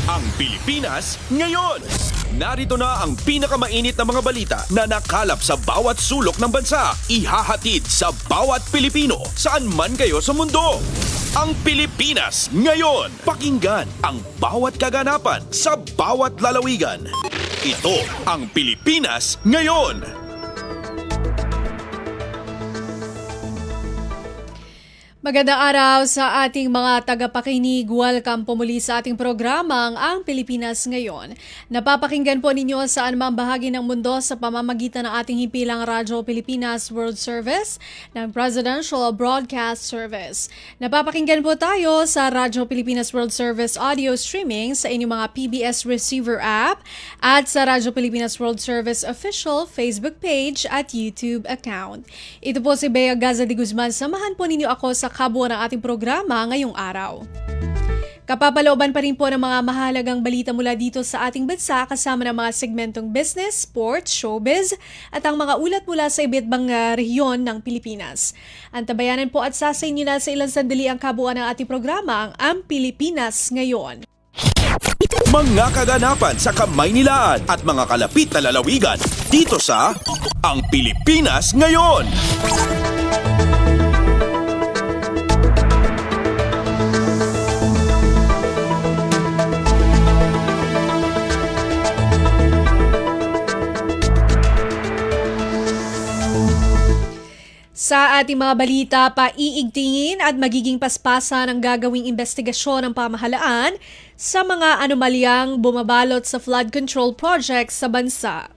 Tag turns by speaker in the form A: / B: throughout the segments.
A: Ang Pilipinas ngayon. Narito na ang pinakamainit na mga balita na nakalap sa bawat sulok ng bansa. Ihahatid sa bawat Pilipino saan man kayo sa mundo. Ang Pilipinas ngayon. Pakinggan ang bawat kaganapan sa bawat lalawigan. Ito ang Pilipinas ngayon.
B: Magandang araw sa ating mga tagapakinig. Welcome po muli sa ating programang Ang Pilipinas Ngayon. Napapakinggan po ninyo sa anumang bahagi ng mundo sa pamamagitan ng ating himpilang Radyo Pilipinas World Service ng Presidential Broadcast Service. Napapakinggan po tayo sa Radyo Pilipinas World Service audio streaming sa inyong mga PBS receiver app at sa Radyo Pilipinas World Service official Facebook page at YouTube account. Ito po si Bea Gaza de Guzman. Samahan po ninyo ako sa kabuuan ng ating programa ngayong araw. Kapapalooban pa rin po ng mga mahalagang balita mula dito sa ating bansa kasama ng mga segmentong business, sports, showbiz at ang mga ulat mula sa iba't ibang rehiyon ng Pilipinas. Antabayanan po at sasayin nyo na sa ilang sandali ang kabuuan ng ating programa ang Pilipinas Ngayon.
A: Mga kaganapan sa Kamaynilaan at mga kalapit na lalawigan dito sa Ang Pilipinas Ngayon.
B: Sa ating mga balita, paiigtingin at magiging paspasan ang gagawing investigasyon ng pamahalaan sa mga anomalyang bumabalot sa flood control projects sa bansa.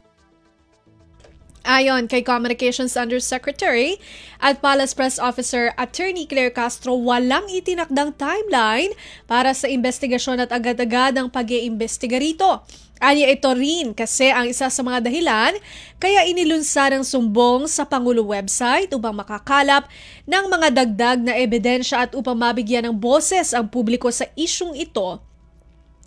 B: Ayon kay Communications Undersecretary at Palace Press Officer Attorney Claire Castro, walang itinakdang timeline para sa investigasyon at agad-agad ang pag-iimbestiga rito. Anya ito rin kasi ang isa sa mga dahilan kaya inilunsad ang sumbong sa Pangulo website upang makakalap ng mga dagdag na ebidensya at upang mabigyan ng boses ang publiko sa isyung ito.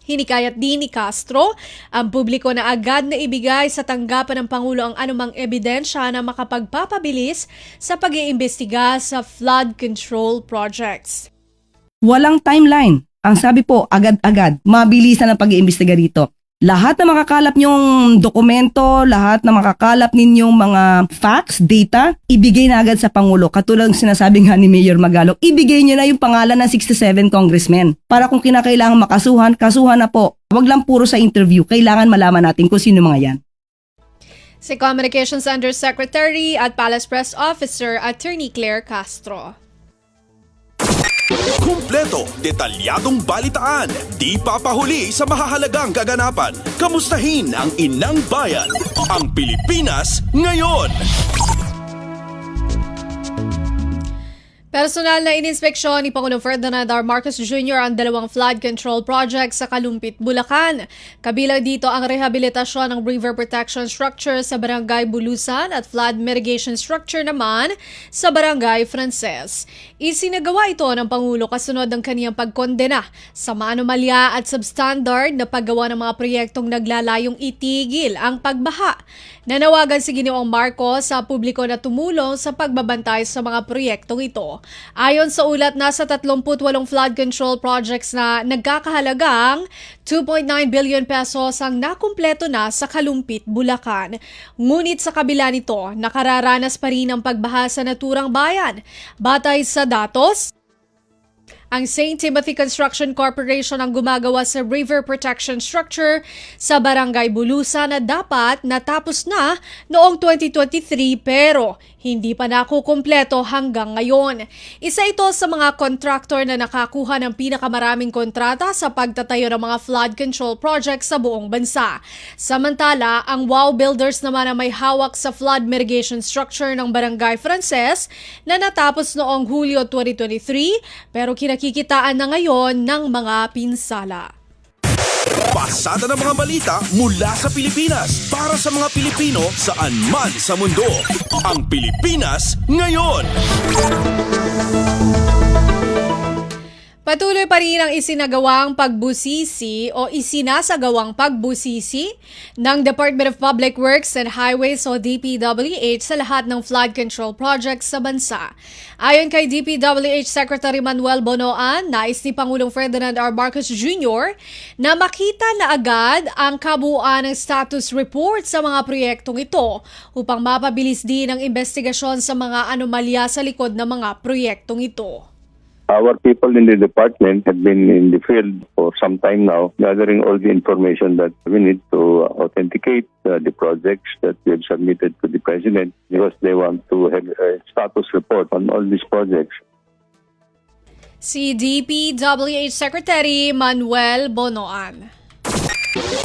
B: Hinikayat din ni Castro ang publiko na agad na ibigay sa tanggapan ng Pangulo ang anumang ebidensya na makapagpapabilis sa pag-iimbestiga sa flood control projects.
C: Walang timeline. Ang sabi po, agad-agad, mabilisan ang pag-iimbestiga rito. Lahat na makakalap nyong dokumento, lahat na makakalap ninyong mga facts, data, ibigay na agad sa Pangulo. Katulad ng sinasabi nga ni Mayor Magalong, ibigay nyo na yung pangalan ng 67 congressmen. Para kung kinakailangan makasuhan, kasuhan na po. Huwag lang puro sa interview, kailangan malaman natin kung sino mga yan.
B: Si Communications Undersecretary at Palace Press Officer Attorney Claire Castro.
A: Kumpleto, detalyadong balitaan, di papahuli sa mahahalagang kaganapan. Kamustahin ang inang bayan, ang Pilipinas ngayon.
B: Personal na ininspeksyon ni Pangulong Ferdinand R. Marcos Jr. ang dalawang flood control projects sa Kalumpit, Bulacan. Kabilang dito ang rehabilitasyon ng river protection structure sa Barangay Bulusan at flood mitigation structure naman sa Barangay Frances. Isinagawa ito ng Pangulo kasunod ng kaniyang pagkondena sa maanomalya at substandard na paggawa ng mga proyektong naglalayong itigil ang pagbaha. Nanawagan si Ginoong Marcos sa publiko na tumulong sa pagbabantay sa mga proyektong ito. Ayon sa ulat, nasa 38 flood control projects na nagkakahalagang 2.9 billion pesos ang nakumpleto na sa Kalumpit, Bulacan. Ngunit sa kabila nito, nakararanas pa rin ang pagbaha sa naturang bayan. Batay sa datos, ang St. Timothy Construction Corporation ang gumagawa sa river protection structure sa Barangay Bulusan na dapat natapos na noong 2023 pero hindi pa nakukumpleto hanggang ngayon. Isa ito sa mga contractor na nakakuha ng pinakamaraming kontrata sa pagtatayo ng mga flood control projects sa buong bansa. Samantala, ang WOW Builders naman ang may hawak sa flood mitigation structure ng Barangay Frances na natapos noong Hulyo 2023 pero kinakikitaan na ngayon ng mga pinsala.
A: Pasada ng mga balita mula sa Pilipinas para sa mga Pilipino saan man sa mundo. Ang Pilipinas ngayon.
B: Patuloy pa rin ang isinagawang pagbusisi o isinasagawang pagbusisi ng Department of Public Works and Highways o DPWH sa lahat ng flood control projects sa bansa. Ayon kay DPWH Secretary Manuel Bonoan, nais ni Pangulong Ferdinand R. Marcos Jr. na makita na agad ang kabuuan ng status report sa mga proyektong ito upang mapabilis din ang investigasyon sa mga anomalya sa likod ng mga proyektong ito.
D: Our people in the department have been in the field for some time now, gathering all the information that we need to authenticate the projects that we have submitted to the President because they want to have a status report on all these projects.
B: Si DPWH Secretary Manuel Bonoan.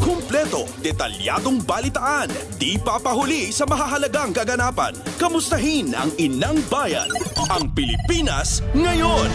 A: Kumpleto, detalyadong balitaan, di papahuli sa mahahalagang kaganapan. Kamustahin ang inang bayan, ang Pilipinas ngayon.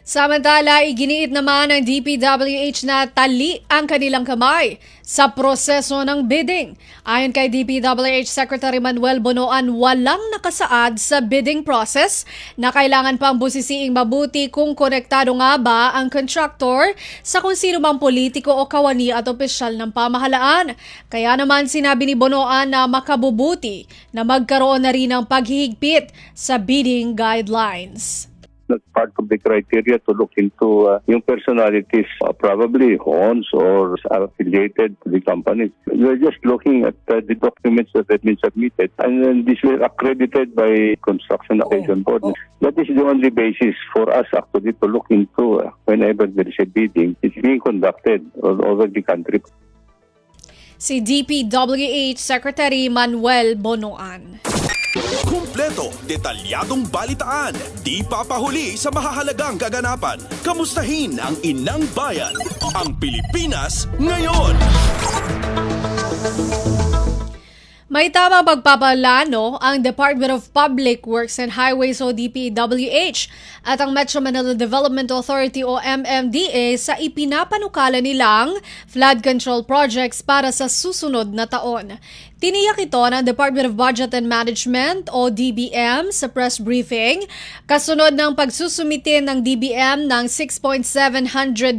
B: Samantala, iginiit naman ng DPWH na tali ang kanilang kamay sa proseso ng bidding. Ayon kay DPWH Secretary Manuel Bonoan, walang nakasaad sa bidding process na kailangan pang busisiing mabuti kung konektado nga ba ang contractor sa kung sino mang politiko o kawani at opisyal ng pamahalaan. Kaya naman sinabi ni Bonoan na makabubuti na magkaroon na rin ng paghihigpit sa bidding guidelines.
D: That's part of the criteria to look into yung personalities, probably owns or are affiliated to the companies. We're just looking at the documents that have been submitted, and then these were accredited by Construction Accreditation Board. That is the only basis for us actually to look into whenever there is a bidding. It's being conducted all over the country.
B: Si DPWH Secretary Manuel Bonoan.
A: Kumpleto, detalyadong balitaan, di papahuli sa mahahalagang kaganapan. Kamustahin ang inang bayan, ang Pilipinas ngayon.
B: May tamang pagpapalano ang Department of Public Works and Highways o DPWH at ang Metro Manila Development Authority o MMDA sa ipinapanukala nilang flood control projects para sa susunod na taon. Tiniyak ito ng Department of Budget and Management o DBM sa press briefing kasunod ng pagsusumite ng DBM ng 6.793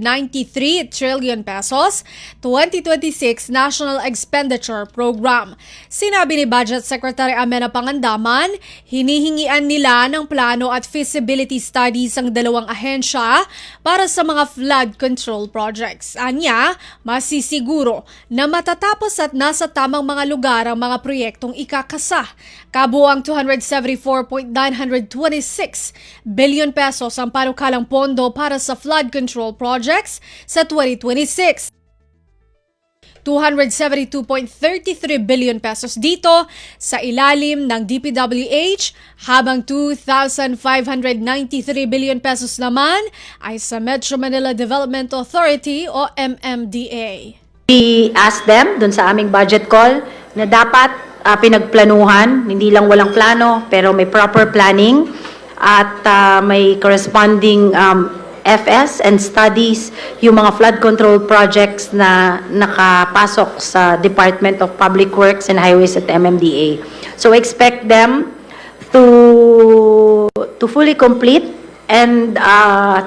B: trillion pesos 2026 National Expenditure Program. Sinabi ni Budget Secretary Amenah Pangandaman, hinihingian nila ng plano at feasibility studies ang dalawang ahensya para sa mga flood control projects. Anya, masisiguro na matatapos at nasa tamang mga lugar ang mga proyektong ikakasa. Kabuang 274.926 billion pesos ang panukalang pondo para sa flood control projects sa 2026. 272.33 billion pesos dito sa ilalim ng DPWH habang 2,593 billion pesos naman ay sa Metro Manila Development Authority o MMDA.
E: We asked them dun sa aming budget call na dapat pinagplanuhan, hindi lang walang plano pero may proper planning at may corresponding FS and studies yung mga flood control projects na nakapasok sa Department of Public Works and Highways at MMDA. So expect them to fully complete and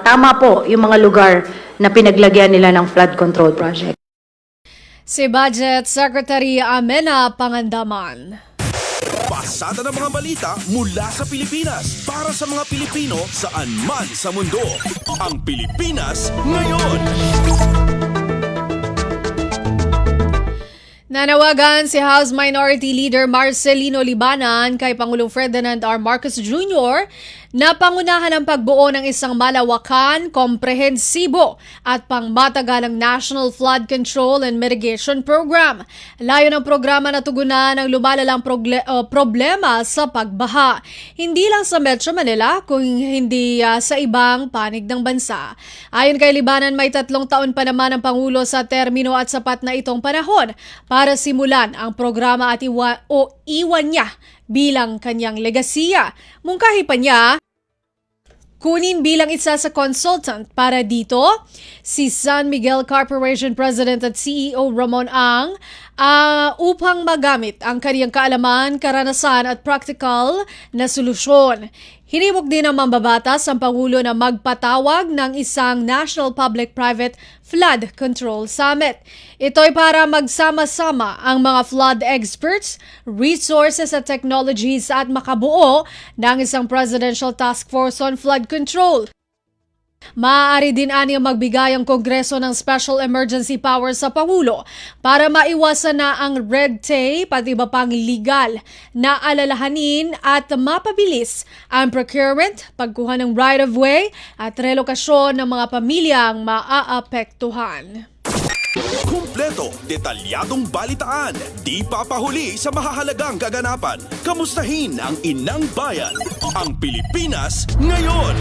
E: tama po yung mga lugar na pinaglagyan nila ng flood control project.
B: Si Budget Secretary Amenah Pangandaman.
A: Pasada ng mga balita mula sa Pilipinas para sa mga Pilipino saan man sa mundo. Ang Pilipinas ngayon.
B: Nanawagan si House Minority Leader Marcelino Libanan kay Pangulong Ferdinand R. Marcos Jr. na pangunahan ang pagbuo ng isang malawakan, komprehensibo at pangmatagalang National Flood Control and Mitigation Program. Layo ng programa na tugunan ang lumalalang problema sa pagbaha. Hindi lang sa Metro Manila, kung hindi sa ibang panig ng bansa. Ayon kay Libanan, may 3 taon pa naman ang Pangulo sa termino at sapat na itong panahon para simulan ang programa at iwan niya bilang kanyang legasiya. Mungkahi pa niya kunin bilang isa sa consultant para dito si San Miguel Corporation President at CEO Ramon Ang upang magamit ang kaniyang kaalaman, karanasan at practical na solusyon. Hinimok din ng mambabatas ang Pangulo na magpatawag ng isang National Public-Private Flood Control Summit. Ito'y para magsama-sama ang mga flood experts, resources at technologies at makabuo ng isang Presidential Task Force on Flood Control. Maaari din aniya magbigay ang Kongreso ng special emergency powers sa Pangulo para maiwasan na ang red tape at iba pang legal na alalahanin at mapabilis ang procurement, pagkuha ng right-of-way at relokasyon ng mga pamilyang maaapektuhan.
A: Kumpleto, detalyadong balitaan, di papahuli sa mahahalagang kaganapan. Kamustahin ang inang bayan, ang Pilipinas ngayon.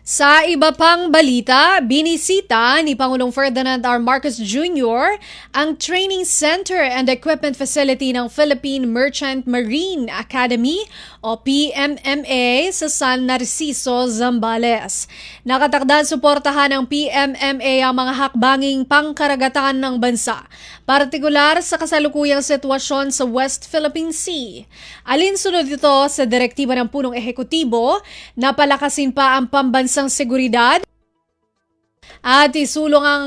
B: Sa iba pang balita, binisita ni Pangulong Ferdinand R. Marcos Jr. ang Training Center and Equipment Facility ng Philippine Merchant Marine Academy o PMMA sa San Narciso, Zambales. Nakatakdang suportahan ng PMMA ang mga hakbanging pangkaragatan ng bansa, partikular sa kasalukuyang sitwasyon sa West Philippine Sea. Alinsunod ito sa direktiba ng punong ehekutibo na palakasin pa ang pambansang seguridad at isulong ang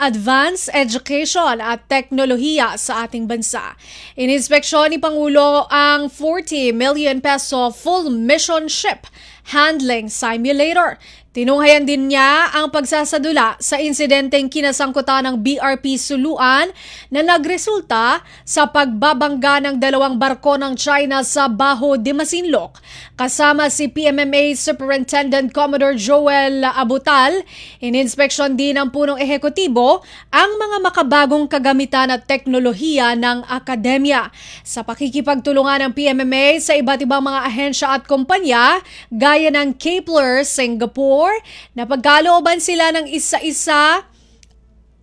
B: advanced education at teknolohiya sa ating bansa. Ininspeksyon ni Pangulo ang 40 million peso full mission ship handling simulator. Tinunghayan din niya ang pagsasadula sa insidenteng kinasangkutan ng BRP Suluan na nagresulta sa pagbabangga ng 2 barko ng China sa Baho de Masinloc. Kasama si PMMA Superintendent Commodore Joel Abutal, ininspeksyon din ng punong ehekutibo ang mga makabagong kagamitan at teknolohiya ng akademya. Sa pakikipagtulungan ng PMMA sa iba't ibang mga ahensya at kumpanya, gaya ng Kepler Singapore, na pagkalooban sila ng isa-isa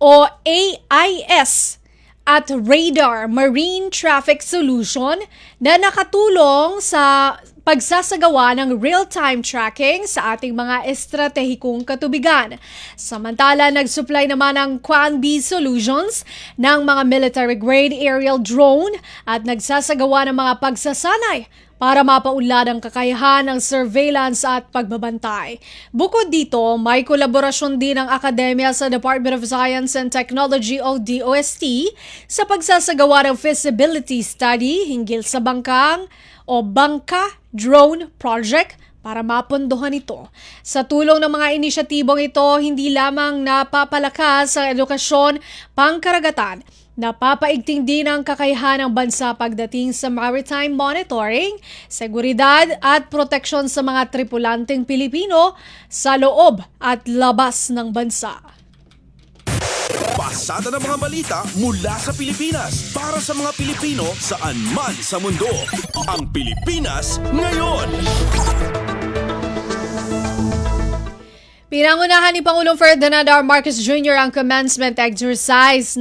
B: o AIS at Radar Marine Traffic Solution na nakatulong sa pagsasagawa ng real-time tracking sa ating mga estratehikong katubigan. Samantala, nag-supply naman ng Quanbi Solutions ng mga military-grade aerial drone at nagsasagawa ng mga pagsasanay para mapaunlad ang kakayahan ng surveillance at pagbabantay. Bukod dito, may kolaborasyon din ng akademya sa Department of Science and Technology o DOST sa pagsasagawa ng feasibility study hinggil sa bangka drone project para mapondohan ito. Sa tulong ng mga inisyatibong ito, hindi lamang napapalakas ang edukasyon pangkaragatan, napapaigting din ang kakayahan ng bansa pagdating sa maritime monitoring, seguridad at proteksyon sa mga tripulanteng Pilipino sa loob at labas ng bansa.
A: Pasada ng mga balita mula sa Pilipinas para sa mga Pilipino saan man sa mundo. Ang Pilipinas ngayon.
B: Pinangunahan ni Pangulong Ferdinand R. Marcos Jr. ang commencement exercise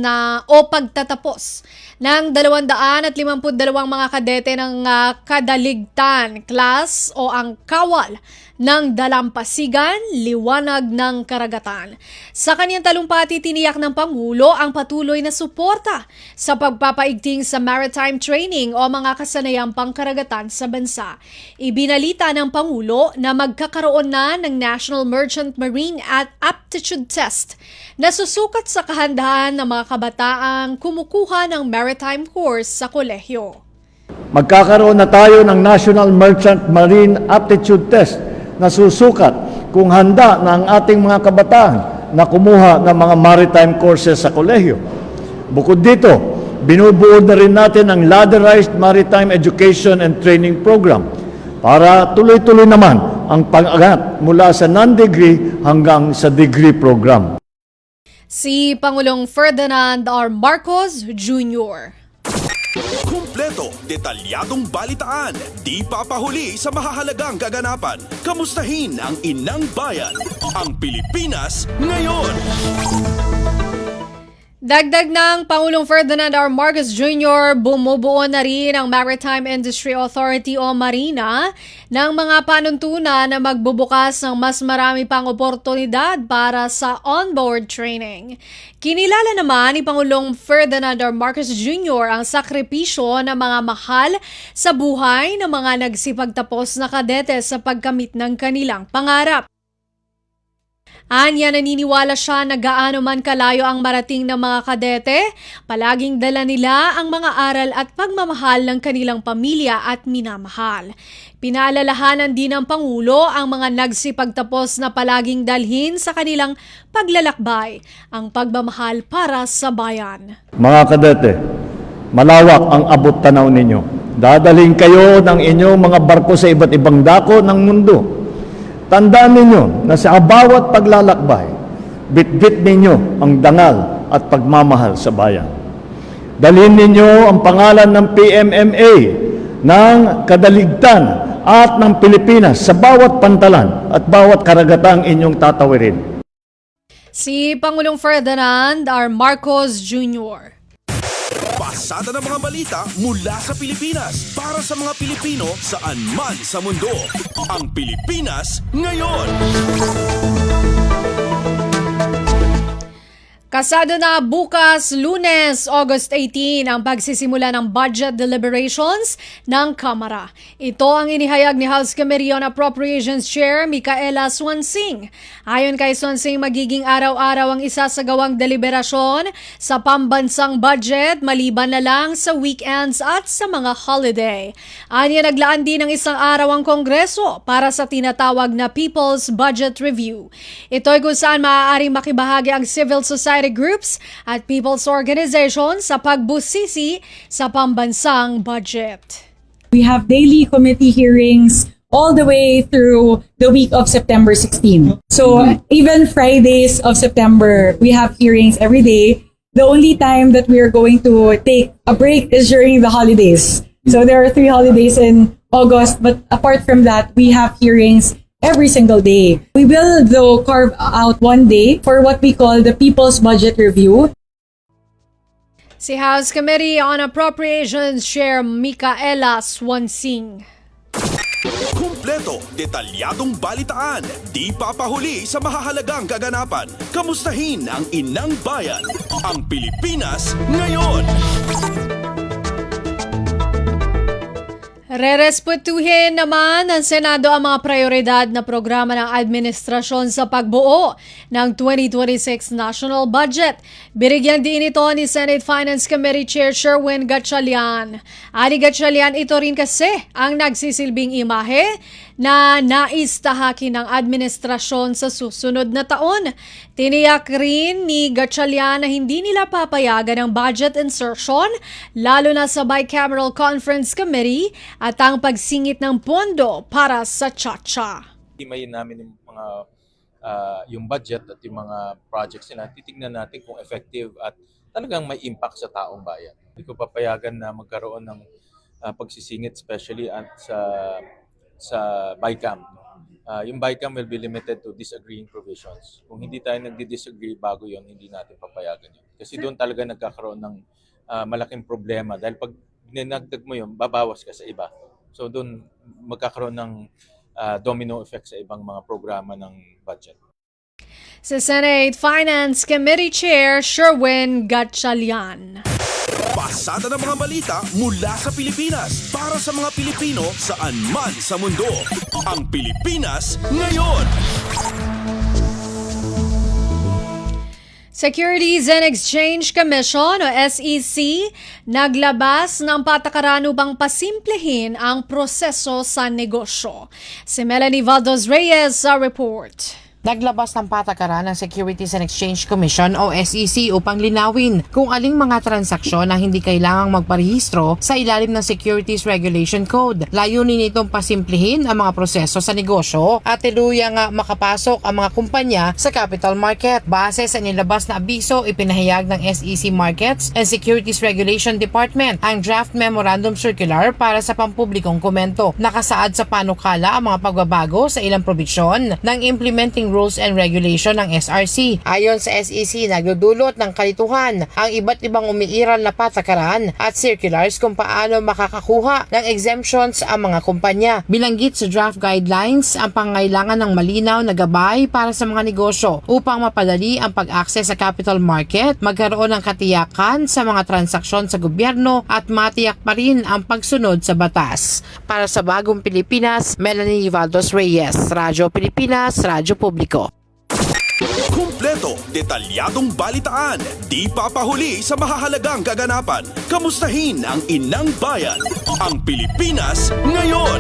B: o pagtatapos ng 252 mga kadete ng Kadaligtan class o ang Kawal ng Dalampasigan, Liwanag ng Karagatan. Sa kanyang talumpati, tiniyak ng Pangulo ang patuloy na suporta sa pagpapaigting sa maritime training o mga kasanayang pangkaragatan sa bansa. Ibinalita ng Pangulo na magkakaroon na ng National Merchant Marine at Aptitude Test na susukat sa kahandaan ng mga kabataang kumukuha ng maritime course sa kolehiyo.
F: Magkakaroon na tayo ng National Merchant Marine Aptitude Test na susukat kung handa na ang ating mga kabataan na kumuha ng mga maritime courses sa kolehiyo. Bukod dito, binubuod na rin natin ang ladderized maritime education and training program para tuloy-tuloy naman ang pag-angat mula sa non-degree hanggang sa degree program.
B: Si Pangulong Ferdinand R. Marcos Jr.
A: Kumpleto, detalyadong balitaan, di papahuli sa mahahalagang kaganapan. Kamustahin ang inang bayan, ang Pilipinas ngayon.
B: Dagdag ng Pangulong Ferdinand R. Marcos Jr., bumubuo na rin ang Maritime Industry Authority o Marina ng mga panuntunan na magbubukas ng mas marami pang oportunidad para sa onboard training. Kinilala naman ni Pangulong Ferdinand R. Marcos Jr. ang sakripisyo ng mga mahal sa buhay ng mga nagsipagtapos na kadete sa pagkamit ng kanilang pangarap. Anya, naniniwala siya na gaano man kalayo ang marating ng mga kadete, palaging dala nila ang mga aral at pagmamahal ng kanilang pamilya at minamahal. Pinaalalahanan din ng Pangulo ang mga nagsipagtapos na palaging dalhin sa kanilang paglalakbay ang pagmamahal para sa bayan.
F: Mga kadete, malawak ang abot tanaw ninyo. Dadalhin kayo ng inyong mga barko sa iba't ibang dako ng mundo. Tandaan ninyo na sa bawat paglalakbay, bitbit ninyo ang dangal at pagmamahal sa bayan. Dalhin ninyo ang pangalan ng PMMA, ng kadaligtan at ng Pilipinas sa bawat pantalan at bawat karagatang inyong tatawirin.
B: Si Pangulong Ferdinand R. Marcos Jr.
A: Pasada ng mga balita mula sa Pilipinas para sa mga Pilipino saan man sa mundo. Ang Pilipinas ngayon.
B: Kasado na bukas, Lunes, August 18, ang pagsisimula ng budget deliberations ng Kamara. Ito ang inihayag ni House Committee on Appropriations Chair Micaela Swansing. Ayon kay Swansing, magiging araw-araw ang isasagawang deliberasyon sa pambansang budget maliban na lang sa weekends at sa mga holiday. Anya, naglaan din ng isang araw ang Kongreso para sa tinatawag na People's Budget Review. Ito ay kung saan maaaring makibahagi ang civil society groups at people's organizations sa pagbusisi sa pambansang budget.
G: We have daily committee hearings all the way through the week of September 16. So even Fridays of September, we have hearings every day. The only time that we are going to take a break is during the holidays. So there are 3 holidays in August, but apart from that, we have hearings every single day. We will, though, carve out one day for what we call the People's Budget Review.
B: Si House Committee on Appropriations Chair Micaela Swansing.
A: Kumpleto, detalyadong balitaan, di papahuli sa mahahalagang kaganapan. Kamustahin ang inang bayan, ang Pilipinas ngayon.
B: Rerespetuhin naman ng Senado ang mga prioridad na programa ng administrasyon sa pagbuo ng 2026 national budget. Binigyan din ito ni Senate Finance Committee Chair Sherwin Gatchalian. Ani Gatchalian, ito rin kasi ang nagsisilbing imahe na nais tahakin ng administrasyon sa susunod na taon. Tiniyak rin ni Gatchalian na hindi nila papayagan ang budget insertion, lalo na sa Bicameral Conference Committee at ang pagsingit ng pondo para sa Chacha.
H: Himayin namin yung mga yung budget at yung mga projects nila. Titignan natin kung effective at talagang may impact sa taong bayan. Hindi ko papayagan na magkaroon ng pagsisingit, especially at sa BICAM. Yung BICAM will be limited to disagreeing provisions. Kung hindi tayo nagdi-disagree bago yon, hindi natin papayagan yun. Kasi doon talaga nagkakaroon ng malaking problema. Dahil pag ninagdag mo yun, babawas ka sa iba. So doon magkakaroon ng domino effect sa ibang mga programa ng budget.
B: Si Senate Finance Committee Chair Sherwin Gatchalian.
A: Pasada ng mga balita mula sa Pilipinas para sa mga Pilipino saan man sa mundo. Ang Pilipinas ngayon.
B: Securities and Exchange Commission o SEC naglabas ng patakaran upang pasimplehin ang proseso sa negosyo. Si Melanie Valdos Reyes sa report.
I: Naglabas ng patakaran ng Securities and Exchange Commission o SEC upang linawin kung aling mga transaksyon na hindi kailangang magparehistro sa ilalim ng Securities Regulation Code. Layunin nitong pasimplihin ang mga proseso sa negosyo at tuluyang makapasok ang mga kumpanya sa capital market. Base sa nilabas na abiso, ipinahayag ng SEC Markets and Securities Regulation Department ang draft memorandum circular para sa pampublikong komento. Nakasaad sa panukala ang mga pagbabago sa ilang probisyon ng implementing Rules and Regulation ng SRC. Ayon sa SEC, nagdudulot ng kalituhan ang iba't ibang umiiral na patakaran at circulars kung paano makakakuha ng exemptions ang mga kumpanya. Bilanggit sa draft guidelines ang pangangailangan ng malinaw na gabay para sa mga negosyo upang mapadali ang pag-access sa capital market, magkaroon ng katiyakan sa mga transaksyon sa gobyerno at matiyak pa rin ang pagsunod sa batas. Para sa Bagong Pilipinas, Melanie Valdos Reyes, Radyo Pilipinas, Radyo Publiko.
A: Kumpleto, detalyadong balitaan, di papahuli sa mahahalagang kaganapan. Kamustahin ang inang bayan, ang Pilipinas ngayon.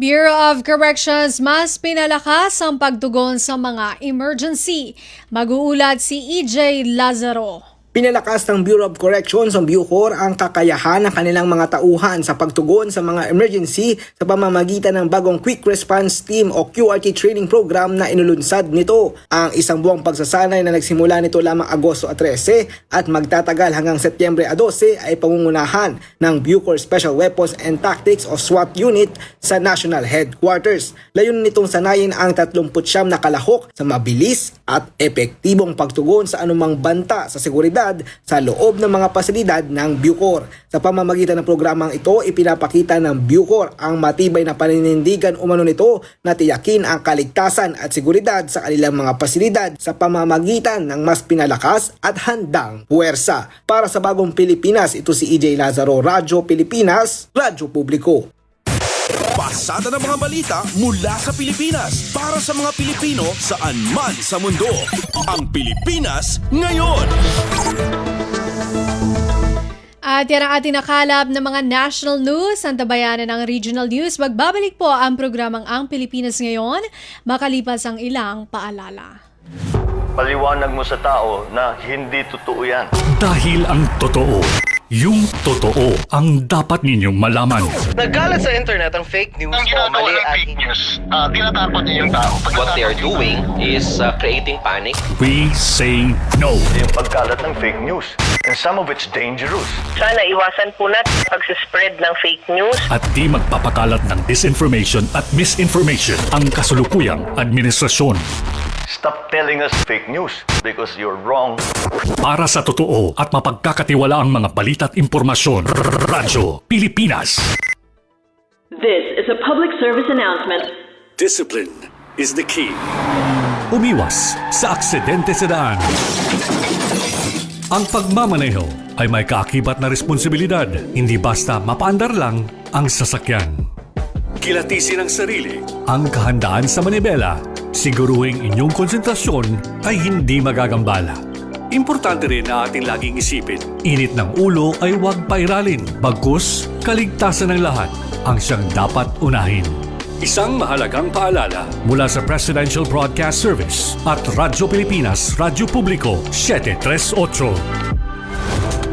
B: Bureau of Corrections mas pinalakas ang pagtugon sa mga emergency. Mag-uulat si EJ Lazaro.
J: Pinalakas ng Bureau of Corrections ang BUCOR ang kakayahan ng kanilang mga tauhan sa pagtugon sa mga emergency sa pamamagitan ng bagong Quick Response Team o QRT training program na inulunsad nito. Ang isang buwang pagsasanay na nagsimula nito lamang Agosto 13 at magtatagal hanggang Setyembre 12 ay pangungunahan ng BUCOR Special Weapons and Tactics o SWAT Unit sa National Headquarters. Layunin nitong sanayin ang 39 na kalahok sa mabilis at epektibong pagtugon sa anumang banta sa seguridad sa loob ng mga pasilidad ng BUCOR. Sa pamamagitan ng programang ito, ipinapakita ng BUCOR ang matibay na paninindigan umano nito na tiyakin ang kaligtasan at seguridad sa kanilang mga pasilidad sa pamamagitan ng mas pinalakas at handang puwersa. Para sa Bagong Pilipinas, ito si EJ Lazaro, Radyo Pilipinas, Radyo Publiko.
A: Pasada ng mga balita mula sa Pilipinas para sa mga Pilipino saan man sa mundo. Ang Pilipinas ngayon.
B: At yan ang ating nakalap ng mga national news. Ang tabayanan ng regional news. Magbabalik po ang programang Ang Pilipinas Ngayon makalipas ang ilang paalala.
K: Paliwanag mo sa tao na hindi totoo yan.
L: Dahil ang totoo, yung totoo ang dapat ninyong malaman.
M: Nagkalat sa internet ang fake news o mali at fake news. Tinatakot niyo yung tao.
N: What they are doing is creating panic.
L: We say no.
K: Yung pagkalat ng fake news. And some of it's dangerous.
O: Sana iwasan po natin pag-spread ng fake news.
L: At di magpapakalat ng disinformation at misinformation ang kasulukuyang administrasyon.
K: Stop telling us fake news because you're wrong.
L: Para sa totoo at mapagkakatiwalaang mga balita at impormasyon, Radyo Pilipinas.
P: This is a public service announcement.
L: Discipline is the key. Umiwas sa aksidente sa daan. Ang pagmamaneho ay may kaakibat na responsibilidad, hindi basta mapaandar lang ang sasakyan. Kilatisin ang sarili, ang kahandaan sa manibela, siguruhing inyong konsentrasyon ay hindi magagambala. Importante rin na ating laging isipin, init ng ulo ay huwag pairalin, bagkus kaligtasan ng lahat ang siyang dapat unahin. Isang mahalagang paalala mula sa Presidential Broadcast Service at Radyo Pilipinas, Radyo Publiko, 738.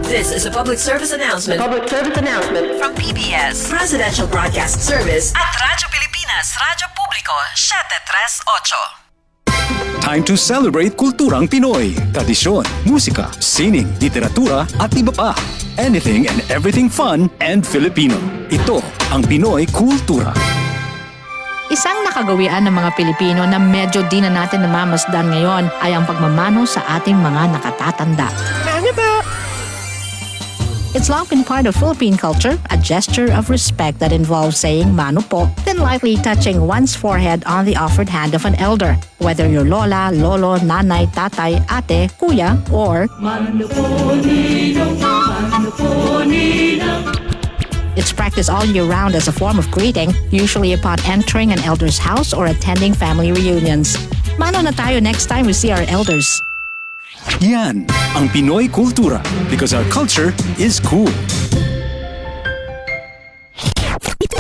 P: This is a public service announcement. Public service announcement from PBS, Presidential Broadcast Service at Radyo Pilipinas, Radyo Publiko, 738.
Q: Time to celebrate kulturang Pinoy. Tradisyon, musika, sining, literatura at iba pa. Anything and everything fun and Filipino. Ito ang Pinoy Kultura.
R: Isang nakagawian ng mga Pilipino na medyo di na natin namamasdan ngayon ay ang pagmamano sa ating mga nakatatanda. It's long been part of Philippine culture, a gesture of respect that involves saying mano po, then lightly touching one's forehead on the offered hand of an elder, whether you're lola, lolo, nanay, tatay, ate, kuya, or mano po ninong, mano po ninong. It's practiced all year round as a form of greeting, usually upon entering an elder's house or attending family reunions. Mano na tayo next time we see our elders.
Q: Yan ang Pinoy Kultura because our culture is cool.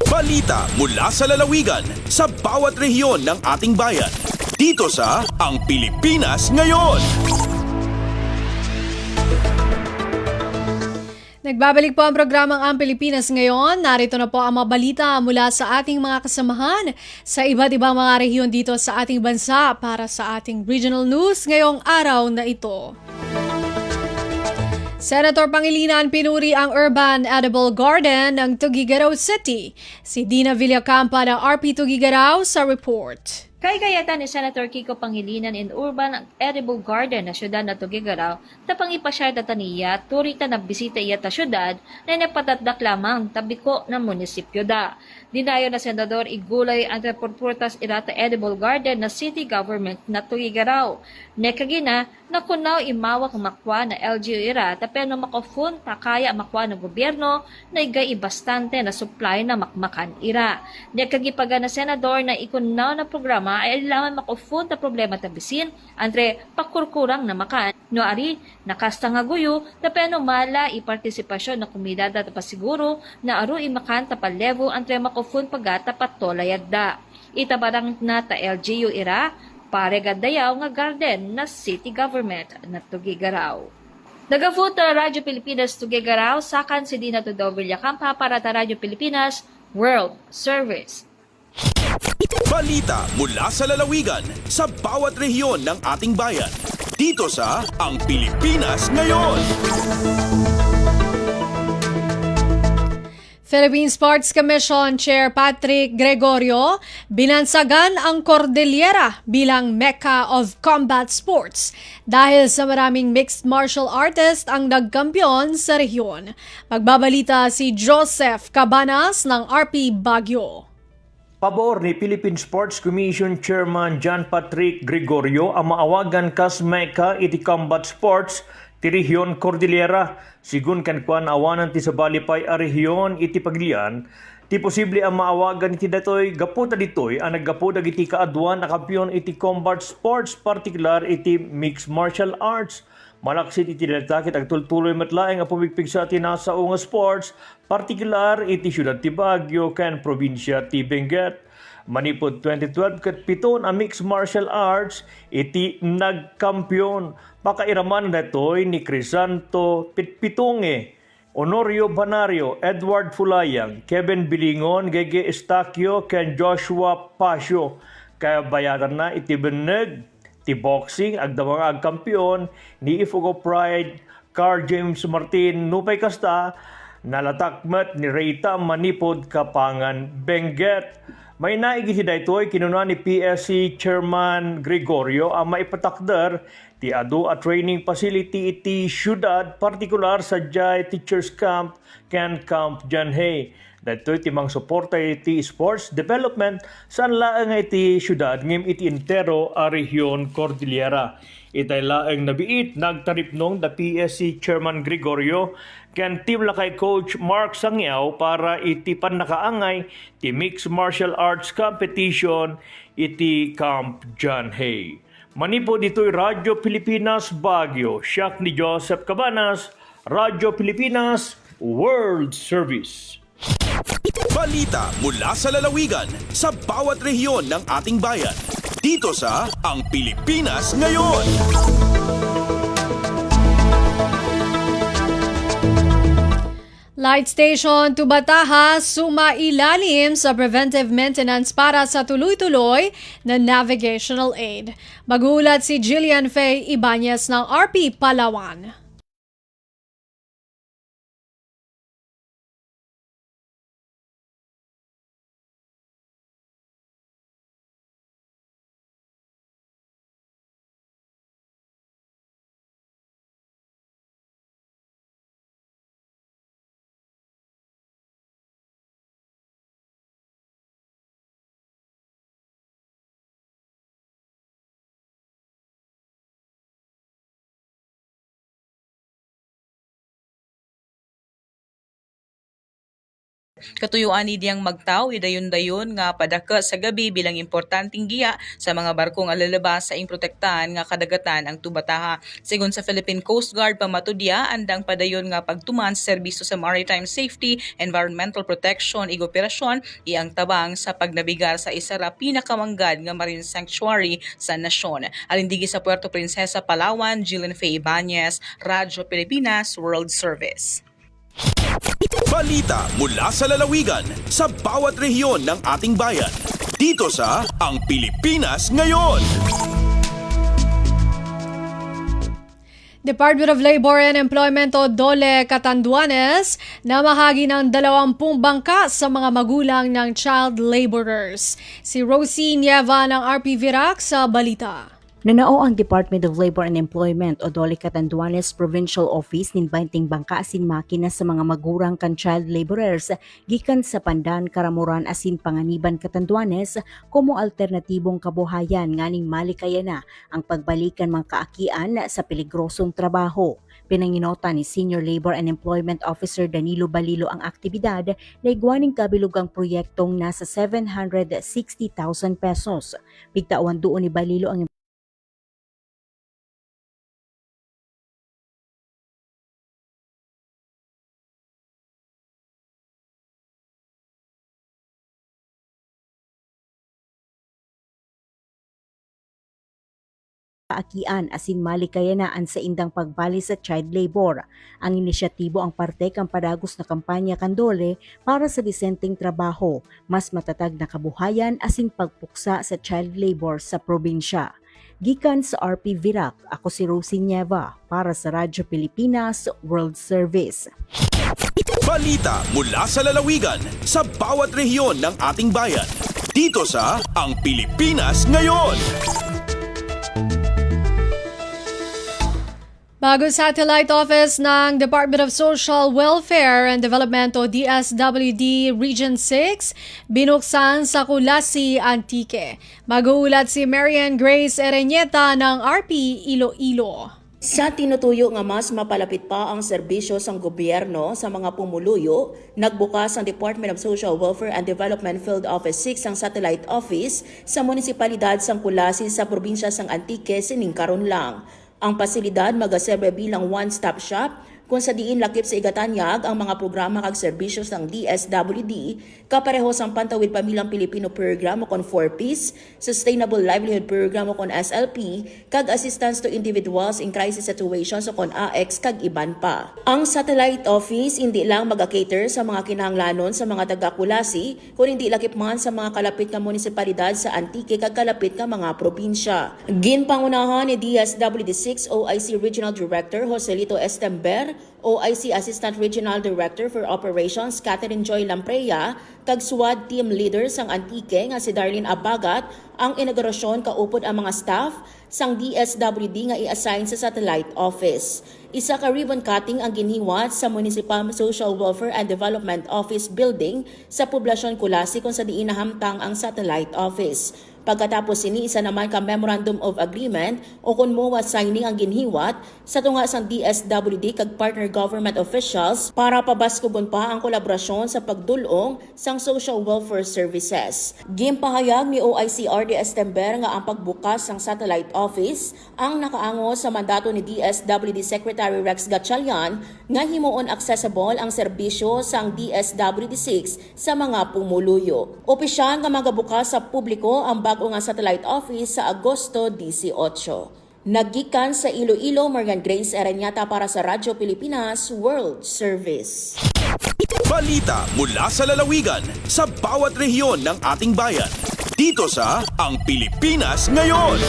A: Balita mula sa lalawigan sa bawat rehiyon ng ating bayan. Dito sa Ang Pilipinas Ngayon.
B: Nagbabalik po ang programang Ang Pilipinas Ngayon. Narito na po ang mga balita mula sa ating mga kasamahan sa iba't ibang mga rehiyon dito sa ating bansa para sa ating regional news ngayong araw na ito. Senator Pangilinan pinuri ang Urban Edible Garden ng Tuguegarao City. Si Dina Villacampa ng RP Tuguegarao sa report.
S: Kaygayatan ni Senator Kiko Pangilinan in Urban Edible Garden na syudad na Tuguegarao na pangipasyar na taniya turita na bisita iya ta syudad na napatadak lamang tabiko ng munisipyo da. Dinayo na Senador igulay ang reportas irata Edible Garden na city government na Tuguegarao. Nekagina na kunaw imawak makwa na LGU irata pero makofun takaya makwa ng gobyerno na igay bastante na supply na makmakan ira. Nekagipaga na Senador na ikunaw na programa ay alaman makofun ta problema tabisin andre pakurkurang na makan. No ari nakasta nga guyo na pero mala ipartisipasyon na komunidad at pasiguro na aro imakan ta palevo andre makofun pagata patolayad da. Itabarang na ta LGU ira pare gadayaw nga garden na city government na Tuguegarao. Nagafoto Radyo Pilipinas Tuguegarao sakan si Dina Tudor Villacampa para ta Radyo Pilipinas World Service.
A: Balita mula sa lalawigan sa bawat rehiyon ng ating bayan. Dito sa Ang Pilipinas Ngayon.
B: Philippine Sports Commission Chair Patrick Gregorio binansagan ang Cordillera bilang Mecca of Combat Sports dahil sa maraming mixed martial artist ang nagkampiyon sa rehiyon. Magbabalita si Joseph Cabanas ng RP Baguio.
T: Pabor ni Philippine Sports Commission Chairman John Patrick Gregorio ang maawagan kas Mecca iti combat sports ti rehiyon Cordillera. Sigun kankuan awanan ti sabalipay a rehiyon iti paglian, ti posible ang maawagan iti datoy gaputa ditoy ang naggapuda iti kaadwan na kampiyon iti combat sports, partikular iti mixed martial arts. Malaksit iti dalatakit agtultuloy matlaeng ang pumigpig sa atin nasa nga sports, partikular iti syudad ti Baguio ken probinsya ti Benguet. Manipod 2012 ket piton ang mixed martial arts iti nagkampiyon. Pakairaman datoy ni Crisanto Pitpitunge, Honorio Banario, Edward Fulayang, Kevin Bilingon, Gege Estacio, ken Joshua Pasio. Kaya bayaran na iti beneg ti boxing agdamang agkampiyon ni Ifugo Pride, Carl James Martin, Nupay Kasta, nalatakmet ni Reyta Manipod Kapangan Benguet. May naigisi daytoy kinuna ni PSC Chairman Gregorio ang maipatakder ti adu a training facility iti syudad, partikular sa Jai Teachers Camp ken Camp John Hay. Daytoy ti mang suporta iti sports development saan laeng iti syudad ngem iti entero a rehiyon Cordillera. Itay laeng nabiit nagtaripnong da PSC Chairman Gregorio ken team lakay Coach Mark Sangyaw para iti panakaangay ti mixed martial arts competition iti Camp John Hay. Manipod dito'y Radyo Pilipinas Baguio. Siyak ni Joseph Cabanas, Radyo Pilipinas World Service.
A: Balita mula sa lalawigan sa bawat rehiyon ng ating bayan. Dito sa Ang Pilipinas Ngayon.
B: Light Station Tubataha sumailalim sa preventive maintenance para sa tuloy-tuloy na navigational aid. Magulat si Jillian Faye Ibanez ng RP Palawan.
U: Katuyuan ni diyang magtaw, idayon-dayon nga padaka sa gabi bilang importanteng giya sa mga barkong alalabas sa protektahan nga kadagatan ang Tubataha. Sigon sa Philippine Coast Guard, pamatudya andang padayon nga pagtuman sa serbisyo sa maritime safety, environmental protection, operasyon iyang tabang sa pagnabigar sa isa ra pinakamanggad nga marine sanctuary sa nasyon. Alindigi sa Puerto Princesa, Palawan, Jillian Faye Ibanez, Radyo Pilipinas World Service.
A: Balita mula sa lalawigan sa bawat rehiyon ng ating bayan. Dito sa Ang Pilipinas Ngayon.
B: Department of Labor and Employment o DOLE Catanduanes na mahagi ng 20 bangka sa mga magulang ng child laborers. Si Rosie Nieva ng RP Virac sa balita.
C: Nanao ang Department of Labor and Employment o DOLE Catanduanes Provincial Office nin 20 bangka asin makina sa mga magurang kan child laborers gikan sa Pandan, Karamuran asin Panganiban, Catanduanes como alternatibong kabuhayan nganing malikaya na ang pagbalikan mga kaakian sa peligrosong trabaho. Pinanginota ni Senior Labor and Employment Officer Danilo Balilo ang aktibidad na igwaning kabilugang proyektong nasa 760,000 pesos. Bigtawan doon ni Balilo ang kaakian asin malikayanaan sa indang pagbali sa child labor. Ang inisyatibo ang parte kang padagos na kampanya kandole para sa disenteng trabaho, mas matatag na kabuhayan asin pagpuksa sa child labor sa probinsya. Gikan sa RP Virac, ako si Rosie Nieva para sa Radyo Pilipinas World Service.
A: Balita mula sa lalawigan sa bawat rehiyon ng ating bayan. Dito sa Ang Pilipinas Ngayon.
B: Bagong satellite office ng Department of Social Welfare and Development o DSWD Region 6 binuksan sa Kulasi, Antique. Mag-uulat si Marian Grace Ereñeta ng RP Iloilo.
V: Sa tinutuyo nga mas mapalapit pa ang serbisyo sang gobyerno sa mga pumuluyo, nagbukas ang Department of Social Welfare and Development Field Office 6 ang satellite office sa munisipalidad sang Kulasi sa probinsya sang Antique sining karon lang. Ang pasilidad magaserbe bilang one-stop shop kung sa diin lakip sa igatanyag ang mga programa kag serbisyo sang DSWD kapareho sang Pantawid Pamilyang Pilipino Program o kon 4Ps, Sustainable Livelihood Program o kon SLP, kag Assistance to Individuals in Crisis Situations o kon AX kag iban pa. Ang satellite office hindi lang mag-cater sa mga kinahanglanon sa mga taga-Kulasi, kundi hindi lakip man sa mga kalapit nga munisipalidad sa Antique kag kalapit nga mga probinsya. Ginpangunahan ni DSWD 6 OIC Regional Director Joselito Estember, OIC Assistant Regional Director for Operations Catherine Joy Lampreya, kag SWAT Team Leader sang Antique nga si Darlene Abagat ang inaugurasyon kaupod ang mga staff sang DSWD nga i-assign sa satellite office. Isa ka ribbon cutting ang ginhiwat sa Municipal Social Welfare and Development Office building sa poblasyon Kulasi kung sa diin nahamtang ang satellite office. Pagkatapos ini isa naman ka Memorandum of Agreement o kung MOA signing ang ginhiwat sa tunga sang DSWD kag partner government officials para pabaskugon pa ang kolaborasyon sa pagdulong sang social welfare services. Gimpahayag ni OIC RD Estember nga ang pagbukas sang satellite office ang nakaango sa mandato ni DSWD Secretary Rex Gatchalian nga himuon accessible ang serbisyo sang DSWD 6 sa mga pumuluyo. Opisyal nga magabukas sa publiko ang bago nga satellite office sa Agosto 18. Naggikan sa Iloilo, Marian Grace Ereñeta para sa Radyo Pilipinas World Service.
A: Balita mula sa lalawigan sa bawat rehiyon ng ating bayan. Dito sa Ang Pilipinas Ngayon.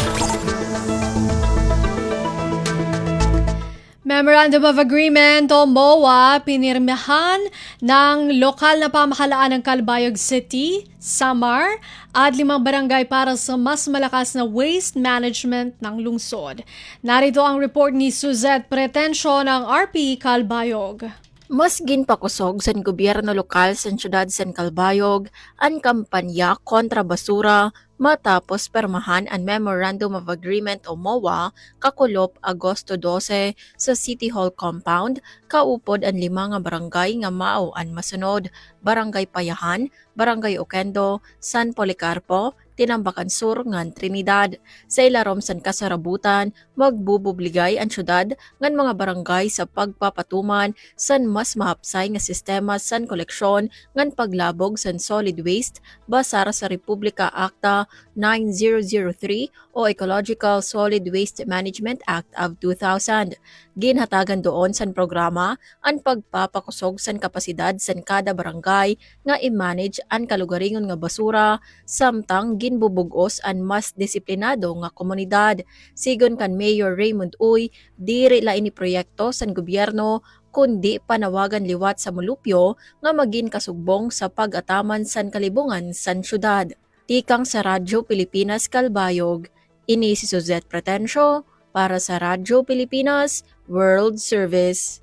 B: Memorandum of Agreement o MOA pinirmahan ng lokal na pamahalaan ng Calbayog City, Samar at 5 barangay para sa mas malakas na waste management ng lungsod. Narito ang report ni Suzette Pretencio ng RP Calbayog.
W: Mas ginpakusog sa gobyerno lokal sa siyudad San Calbayog ang kampanya kontra basura matapos permahan ang Memorandum of Agreement o MOA kakulop Agosto 12 sa City Hall compound kaupod ang 5 nga barangay nga mao ang masunod: Barangay Payahan, Barangay Oquendo, San Policarpo, Tinambakan Sur ngan Trinidad. Sa ilarom san kasarabutan, magbububligay ang syudad ngan mga barangay sa pagpapatuman san mas mahapsay nga sistema san koleksyon ngan paglabog san solid waste basara sa Republika Acta 9003 o Ecological Solid Waste Management Act of 2000. Ginhatagan doon san programa ang pagpapakusog san kapasidad san kada barangay nga i-manage ang kalugaringon nga basura samtang maging bubugos an mas disiplinado nga komunidad. Sigon kan Mayor Raymond Uy, diri lain ni proyekto san gobyerno kundi panawagan liwat sa mulupyo nga maging kasugbong sa pag-ataman san kalibungan san syudad. Tikang sa Radyo Pilipinas Kalbayog, ini si Suzette Pretencio para sa Radyo Pilipinas World Service.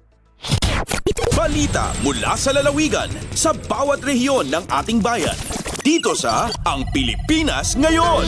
A: Balita mula sa lalawigan sa bawat rehiyon ng ating bayan. Dito sa Ang Pilipinas Ngayon.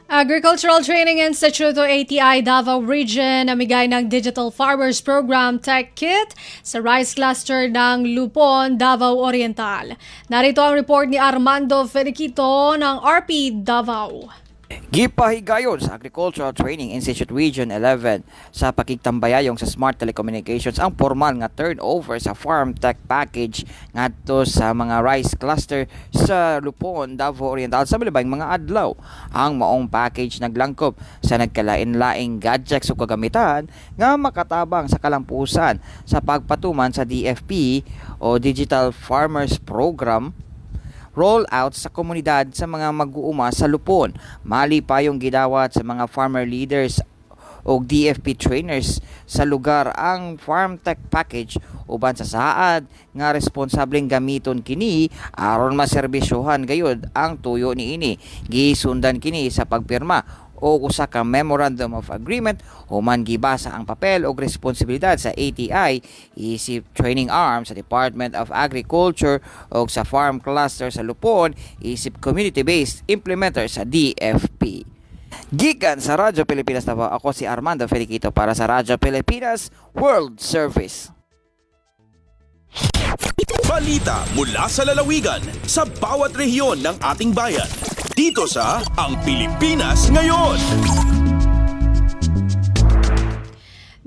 B: Agricultural Training Institute o ATI Davao Region namigay ng Digital Farmers Program Tech Kit sa rice cluster ng Lupon, Davao Oriental. Narito ang report ni Armando Federiquito ng RP Davao.
D: Gipahigayon sa Agricultural Training Institute Region 11 sa pakigtambayayong sa Smart Telecommunications ang formal nga turnover sa Farm Tech Package ngadto sa mga rice cluster sa Lupon, Davao Oriental sa malibang mga adlaw. Ang maong package naglangkob sa nagkalain-laing gadgets o kagamitan nga makatabang sa kalampusan sa pagpatuman sa DFP o Digital Farmers Program rollout sa komunidad sa mga mag-uuma sa Lupon. Mali pa yung gidawat sa mga farmer leaders o DFP trainers sa lugar ang Farm Tech Package uban sa saad nga responsableng gamiton kini aron maserbisyohan gayud ang tuyo niini. Gisundan kini sa pagpirma o usa ka Memorandum of Agreement human gibasa ang papel o responsibilidad sa ATI isip training arm sa Department of Agriculture o sa Farm Cluster sa Lupon isip community-based implementer sa DFP. Gikan sa Radyo Pilipinas Davao, ako si Armando Federiquito para sa Radyo Pilipinas World Service.
A: Balita mula sa lalawigan sa bawat rehiyon ng ating bayan. Dito sa Ang Pilipinas Ngayon.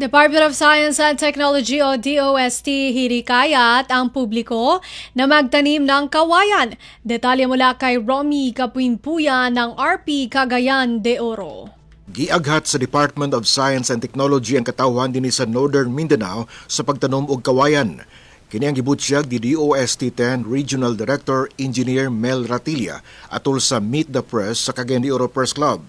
B: Department of Science and Technology o DOST hirikayat ang publiko na magtanim ng kawayan. Detalye mula kay Romy Kapuimpuyan ng RP Cagayan de Oro.
E: Giaghat sa Department of Science and Technology ang katawhan dinhi sa Northern Mindanao sa pagtanom og kawayan. Kini ang gibutyag di DOST-10 Regional Director Engineer Mel Ratilla atol sa Meet the Press sa Cagayan de Oro Press Club.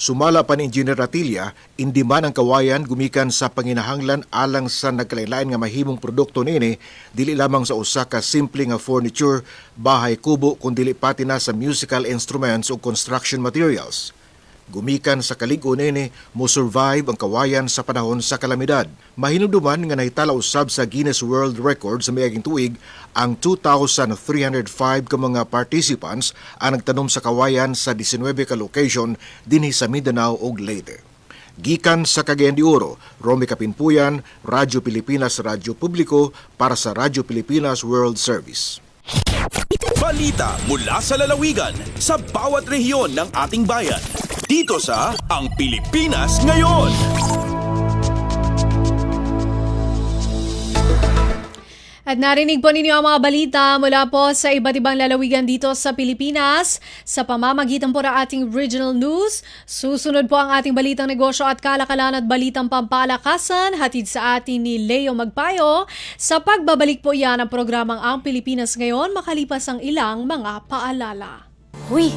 E: Sumala pa ni Engineer Ratilla, indi man ang kawayan gumikan sa panginahanglan alang sa nagkalain-lain nga mahimong produkto nini, dili lamang sa usa ka simple nga furniture, bahay kubo kundi pati na sa musical instruments o construction materials. Gumikan sa kalig-o nini, mo survive ang kawayan sa panahon sa kalamidad. Mahinumduman nga nahitala usab sa Guinness World Records sa miaging tuig ang 2,305 ka mga participants ang nagtanom sa kawayan sa 19 ka location dinhi sa Mindanao ug Leyte. Gikan sa Cagayan de Oro, Romy Kapinpuyan, Radyo Pilipinas Radyo Publiko para sa Radyo Pilipinas World Service.
A: Balita mula sa lalawigan sa bawat rehiyon ng ating bayan. Dito sa Ang Pilipinas Ngayon.
B: At narinig po ninyo ang mga balita mula po sa iba't ibang lalawigan dito sa Pilipinas. Sa pamamagitan po ng ating regional news, susunod po ang ating balitang negosyo at kalakalan at balitang pampalakasan hatid sa atin ni Leo Magpayo. Sa pagbabalik po yan ang programang Ang Pilipinas Ngayon makalipas ang ilang mga paalala.
F: Uy!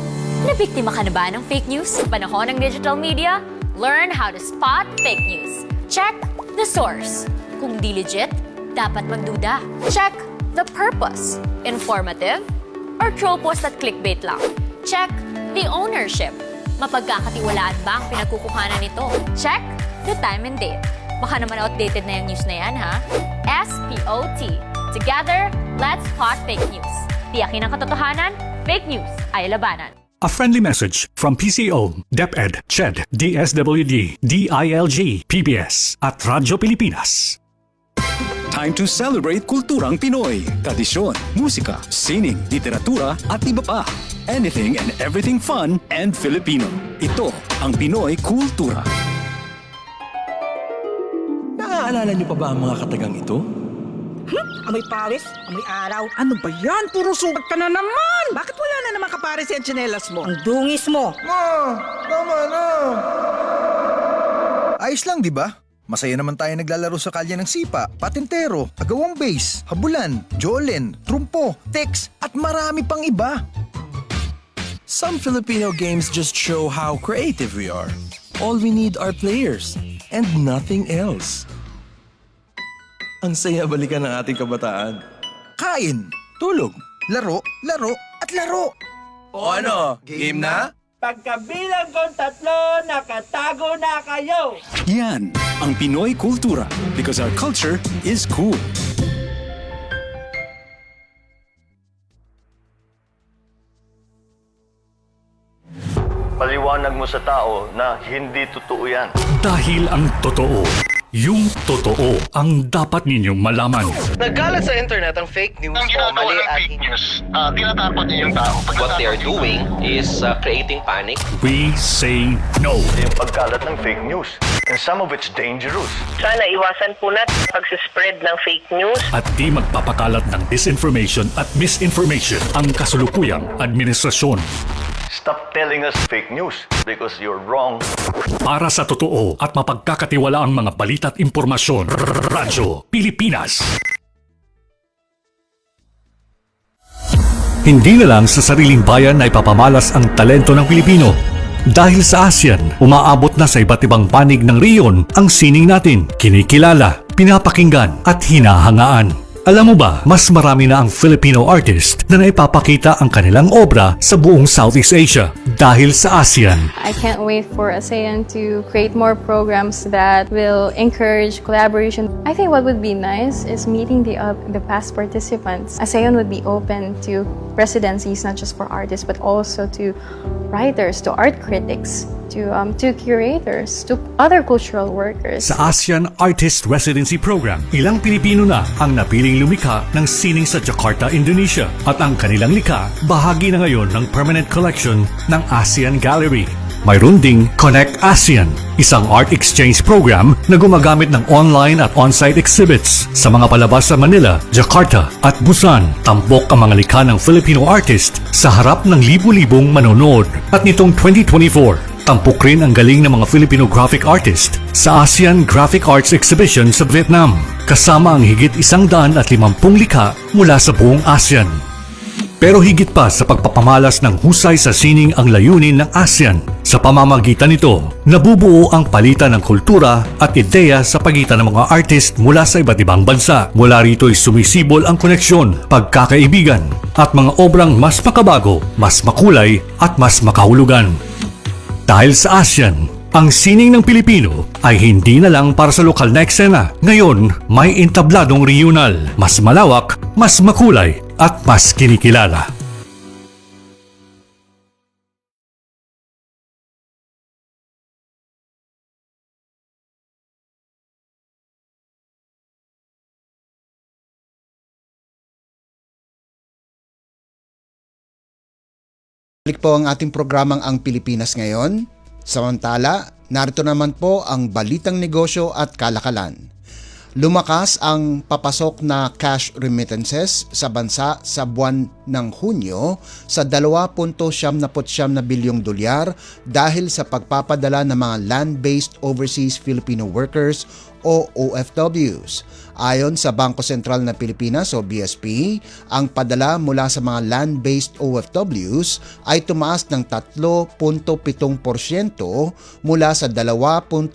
F: Nabiktima ka na ba ng fake news sa panahon ng digital media? Learn how to spot fake news. Check the source. Kung di legit, dapat magduda. Check the purpose. Informative or troll post at clickbait lang. Check the ownership. Mapagkakatiwalaan ba ang pinagkukuhanan nito? Check the time and date. Baka naman outdated na yung news na yan, ha? SPOT. Together, let's spot fake news. Tiyakin ang katotohanan, fake news ay labanan.
L: A friendly message from PCO, DepEd, CHED, DSWD, DILG, PBS at Radyo Pilipinas.
Q: Time to celebrate kulturang Pinoy. Tradisyon, musika, sining, literatura at iba pa. Anything and everything fun and Filipino. Ito ang Pinoy Kultura.
X: Naaalala niyo pa ba ang mga katagang ito?
Y: Amoy pawis, amoy araw. Ano ba yan? Puro sugat ka na naman! Bakit wala na naman kapares yung tsinelas mo? Ang dungis mo!
Z: Ma! Tama na! Ayos lang, di ba?
G: Masaya naman tayo naglalaro sa kalye ng sipa, patintero, agawang base, habulan, jolen, trumpo, text at marami pang iba.
X: Some Filipino games just show how creative we are. All we need are players and nothing else. Ang saya balikan ng ating kabataan.
G: Kain, tulog, laro, laro at laro.
X: O ano, game na?
Y: Pagkabilang kong 3, nakatago na kayo!
Q: Yan ang Pinoy kultura because our culture is cool.
K: Paliwanag mo sa tao na hindi totoo yan.
L: Dahil ang totoo, yung totoo ang dapat ninyong malaman.
H: Nagkalat sa internet ang fake news o mali at fake news. Tinatapon niyo yung tao.
N: What they are doing is creating panic.
L: We say no.
K: Yung pagkalat ng fake news. And some of it's dangerous.
O: Sana iwasan po natin pag-spread ng fake news.
L: At di magpapakalat ng disinformation at misinformation ang kasulukuyang administrasyon.
K: Stop telling us fake news because you're wrong.
L: Para sa totoo at mapagkakatiwalaang mga balita at impormasyon, Radyo Pilipinas. Hindi na lang sa sariling bayan ay papamalas ang talento ng Pilipino. Dahil sa ASEAN, umaabot na sa iba't ibang panig ng rehiyon ang sining natin, kinikilala, pinapakinggan at hinahangaan. Alam mo ba, mas marami na ang Filipino artist na naipapakita ang kanilang obra sa buong Southeast Asia dahil sa ASEAN.
I: I can't wait for ASEAN to create more programs that will encourage collaboration. I think what would be nice is meeting the past participants. ASEAN would be open to residencies not just for artists but also to writers, to art critics, to curators, to other cultural workers.
L: Sa ASEAN Artist Residency Program, ilang Pilipino na ang napiling lumikha ng sining sa Jakarta, Indonesia at ang kanilang likha bahagi na ngayon ng permanent collection ng ASEAN Gallery. Mayroon ding Connect ASEAN, isang art exchange program na gumagamit ng online at on-site exhibits sa mga palabas sa Manila, Jakarta at Busan. Tampok ang mga likha ng Filipino artist sa harap ng libu-libong manonood. At nitong 2024, tampok rin ang galing ng mga Filipino graphic artist sa ASEAN Graphic Arts Exhibition sa Vietnam, kasama ang higit 150 likha mula sa buong ASEAN. Pero higit pa sa pagpapamalas ng husay sa sining ang layunin ng ASEAN. Sa pamamagitan nito, nabubuo ang palitan ng kultura at ideya sa pagitan ng mga artist mula sa iba't ibang bansa. Mula rito'y sumisibol ang koneksyon, pagkakaibigan at mga obrang mas makabago, mas makulay at mas makahulugan. Dahil sa ASEAN, ang sining ng Pilipino ay hindi na lang para sa lokal na eksena. Ngayon, may entabladong regional, mas malawak, mas makulay, at mas kinikilala.
J: Balik po ang ating programang Ang Pilipinas Ngayon. Samantala, narito naman po ang balitang negosyo at kalakalan. Lumakas ang papasok na cash remittances sa bansa sa buwan ng Hunyo sa 2.79 bilyong dolyar dahil sa pagpapadala ng mga land-based overseas Filipino workers o OFWs. Ayon sa Bangko Sentral ng Pilipinas o BSP, ang padala mula sa mga land-based OFWs ay tumaas ng 3.7% mula sa 2.88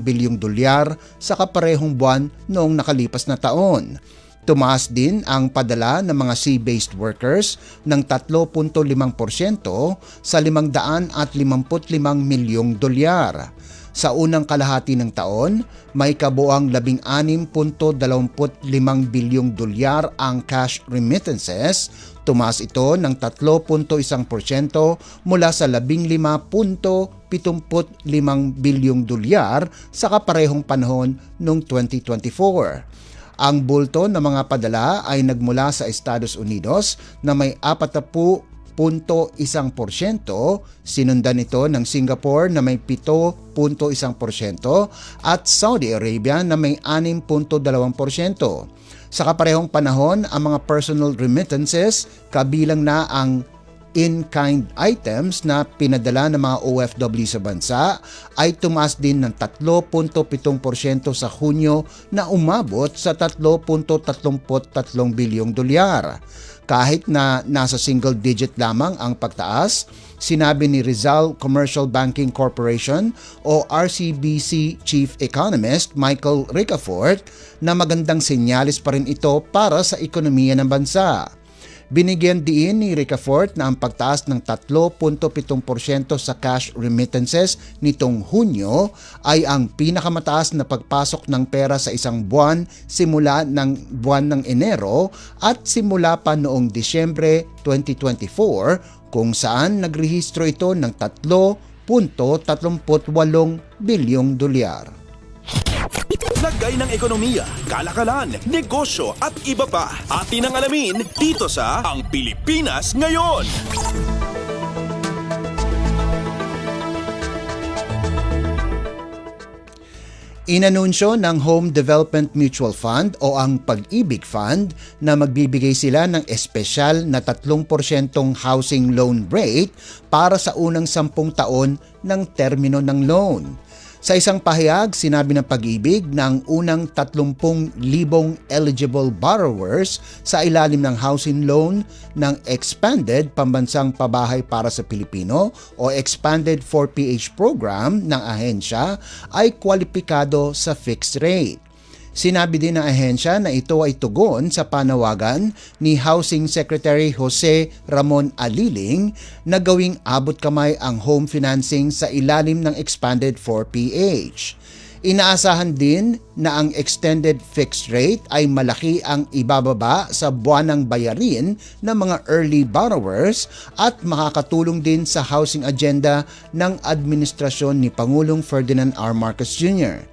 J: bilyong dolyar sa kaparehong buwan noong nakalipas na taon. Tumaas din ang padala ng mga sea-based workers ng 3.5% sa 555 milyong dolyar. Sa unang kalahati ng taon, may kabuang 16.25 bilyong dolyar ang cash remittances. Tumaas ito ng 3.1% mula sa 15.75 bilyong dolyar sa kaparehong panahon noong 2024. Ang bulto ng mga padala ay nagmula sa Estados Unidos na may 40.1%, sinundan ito ng Singapore na may 7.1% at Saudi Arabia na may 6.2%. Sa kaparehong panahon, ang mga personal remittances kabilang na ang in-kind items na pinadala ng mga OFW sa bansa ay tumaas din ng 3.7% sa Hunyo na umabot sa 3.33 bilyong dolyar. Kahit na nasa single digit lamang ang pagtaas, sinabi ni Rizal Commercial Banking Corporation o RCBC Chief Economist Michael Ricafort na magandang senyales pa rin ito para sa ekonomiya ng bansa. Binigyan din ni Ricafort na ang pagtaas ng 3.7% sa cash remittances nitong Hunyo ay ang pinakamataas na pagpasok ng pera sa isang buwan simula ng buwan ng Enero at simula pa noong Disyembre 2024 kung saan nagrehistro ito ng 3.38 bilyong dolyar.
A: Lagay ng ekonomiya, kalakalan, negosyo at iba pa. Atin ang alamin dito sa Ang Pilipinas Ngayon.
J: Inanunsyo ng Home Development Mutual Fund o ang Pag-ibig Fund na magbibigay sila ng espesyal na 3% housing loan rate para sa unang 10 taon ng termino ng loan. Sa isang pahayag, sinabi ng Pag-ibig na ang unang 30,000 eligible borrowers sa ilalim ng housing loan ng Expanded Pambansang Pabahay para sa Pilipino o Expanded 4PH program ng ahensya ay kwalipikado sa fixed rate. Sinabi din ng ahensya na ito ay tugon sa panawagan ni Housing Secretary Jose Ramon Aliling na gawing abot kamay ang home financing sa ilalim ng Expanded 4PH. Inaasahan din na ang extended fixed rate ay malaki ang ibababa sa buwanang bayarin ng mga early borrowers at makakatulong din sa housing agenda ng administrasyon ni Pangulong Ferdinand R. Marcos Jr.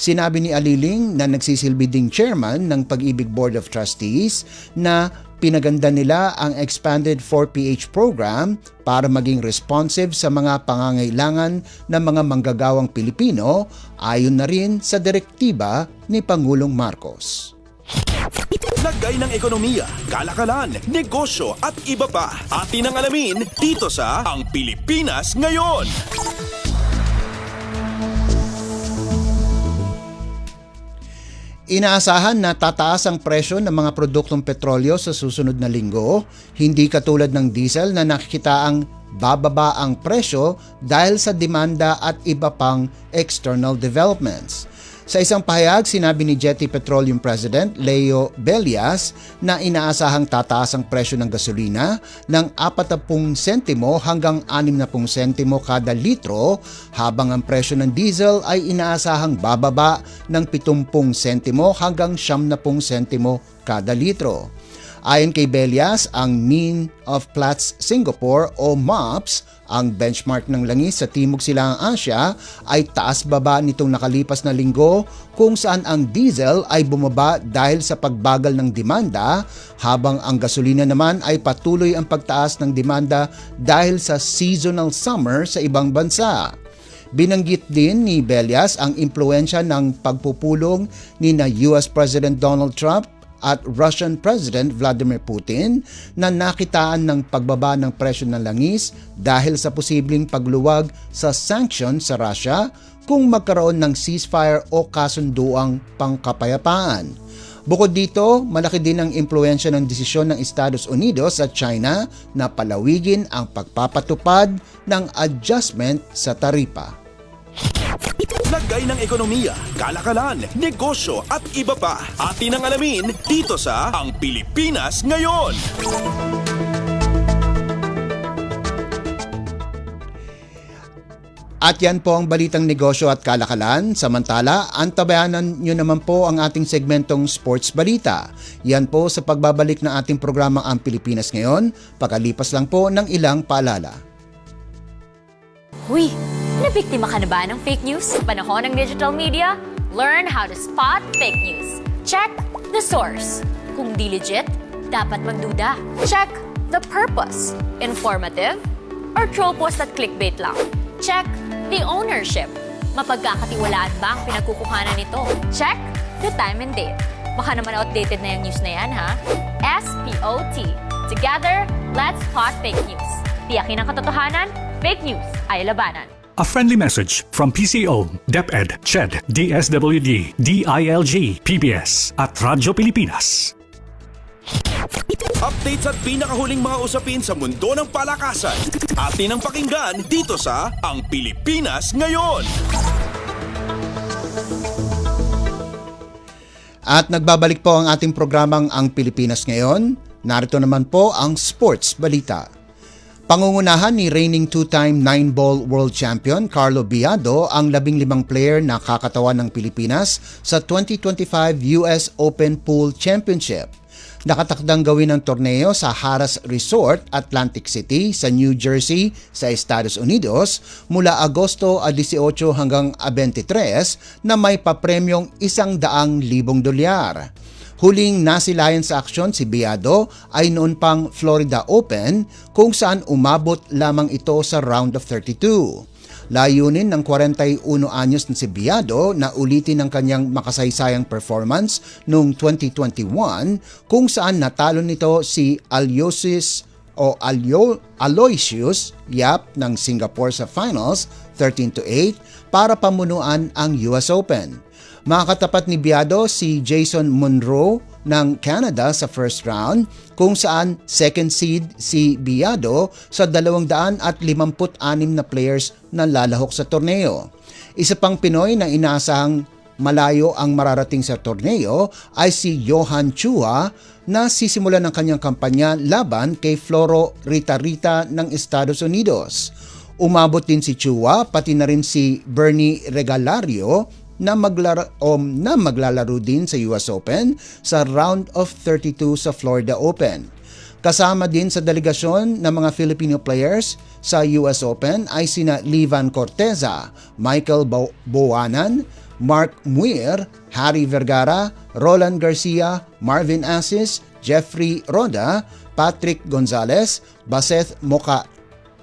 J: Sinabi ni Aliling na nagsisilbi ding chairman ng Pag-ibig Board of Trustees na pinaganda nila ang Expanded 4PH program para maging responsive sa mga pangangailangan ng mga manggagawang Pilipino ayon na rin sa direktiba ni Pangulong Marcos.
A: Lagay ng ekonomiya, kalakalan, negosyo at iba pa. Atin ang alamin dito sa Ang Pilipinas Ngayon.
J: Inaasahan na tataas ang presyo ng mga produktong petrolyo sa susunod na linggo, hindi katulad ng diesel na nakikitaang bababa ang presyo dahil sa demanda at iba pang external developments. Sa isang pahayag, sinabi ni Jetty Petroleum President Leo Bellias na inaasahang tataas ang presyo ng gasolina ng 40 sentimo hanggang 60 sentimo kada litro, habang ang presyo ng diesel ay inaasahang bababa ng 70 sentimo hanggang 70 sentimo kada litro. Ayon kay Bellias, ang Mean of Platts Singapore o MOPS, ang benchmark ng langis sa Timog Silangang Asya, ay taas-baba nitong nakalipas na linggo kung saan ang diesel ay bumaba dahil sa pagbagal ng demanda, habang ang gasolina naman ay patuloy ang pagtaas ng demanda dahil sa seasonal summer sa ibang bansa. Binanggit din ni Bellias ang impluensya ng pagpupulong ni na US President Donald Trump at Russian President Vladimir Putin na nakitaan ng pagbaba ng presyo ng langis dahil sa posibleng pagluwag sa sanction sa Russia kung magkaroon ng ceasefire o kasunduang pangkapayapaan. Bukod dito, malaki din ang impluensya ng desisyon ng Estados Unidos at China na palawigin ang pagpapatupad ng adjustment sa taripa.
A: Lagay ng ekonomiya, kalakalan, negosyo at iba pa. Atin ang alamin dito sa Ang Pilipinas Ngayon.
J: At yan po ang balitang negosyo at kalakalan. Samantala, antabayanan nyo naman po ang ating segmentong Sports Balita. Yan po sa pagbabalik ng ating programang Ang Pilipinas Ngayon, pagkalipas lang po ng ilang paalala.
F: Huy! Nabiktima ka na ba ng fake news sa panahon ng digital media? Learn how to spot fake news. Check the source. Kung di legit, dapat magduda. Check the purpose. Informative or troll post at clickbait lang. Check the ownership. Mapagkakatiwalaan ba ang pinagkukuhanan nito? Check the time and date. Baka naman outdated na yung news na yan, ha? SPOT. Together, let's spot fake news. Tiyakin ang katotohanan, fake news ay labanan.
L: A friendly message from PCO, DepEd, CHED, DSWD, DILG, PBS at Radyo Pilipinas.
A: Updates at pinakahuling mga usapin sa mundo ng palakasan. Atin ang pakinggan dito sa Ang Pilipinas Ngayon.
J: At nagbabalik po ang ating programang Ang Pilipinas Ngayon. Narito naman po ang sports balita. Pangungunahan ni reigning two-time 9-ball world champion Carlo Biado ang 15 player na kakatawan ng Pilipinas sa 2025 US Open Pool Championship. Nakatakdang gawin ang torneo sa Harrah's Resort, Atlantic City sa New Jersey sa Estados Unidos mula Agosto 18 hanggang 23 na may papremyong $100,000. Huling nasilayan sa aksyon si Biado ay noon pang Florida Open kung saan umabot lamang ito sa round of 32. Layunin ng 41 anyos na si Biado na ulitin ang kanyang makasaysayang performance noong 2021 kung saan natalo nito si Aloysius Yap ng Singapore sa finals 13-8 para pamunuan ang US Open. Makakatapat ni Biado si Jason Monroe ng Canada sa first round kung saan second seed si Biado sa 256 na players na lalahok sa torneo. Isa pang Pinoy na inaasahang malayo ang mararating sa torneo ay si Johan Chua na sisimulan ng kanyang kampanya laban kay Floro Rita ng Estados Unidos. Umabot din si Chua pati na rin si Bernie Regalario na maglalaro din sa US Open sa round of 32 sa Florida Open. Kasama din sa delegasyon ng mga Filipino players sa US Open ay sina Livan Corteza, Michael Boanan, Mark Muir, Harry Vergara, Roland Garcia, Marvin Asis, Jeffrey Roda, Patrick Gonzalez, Baseth Moka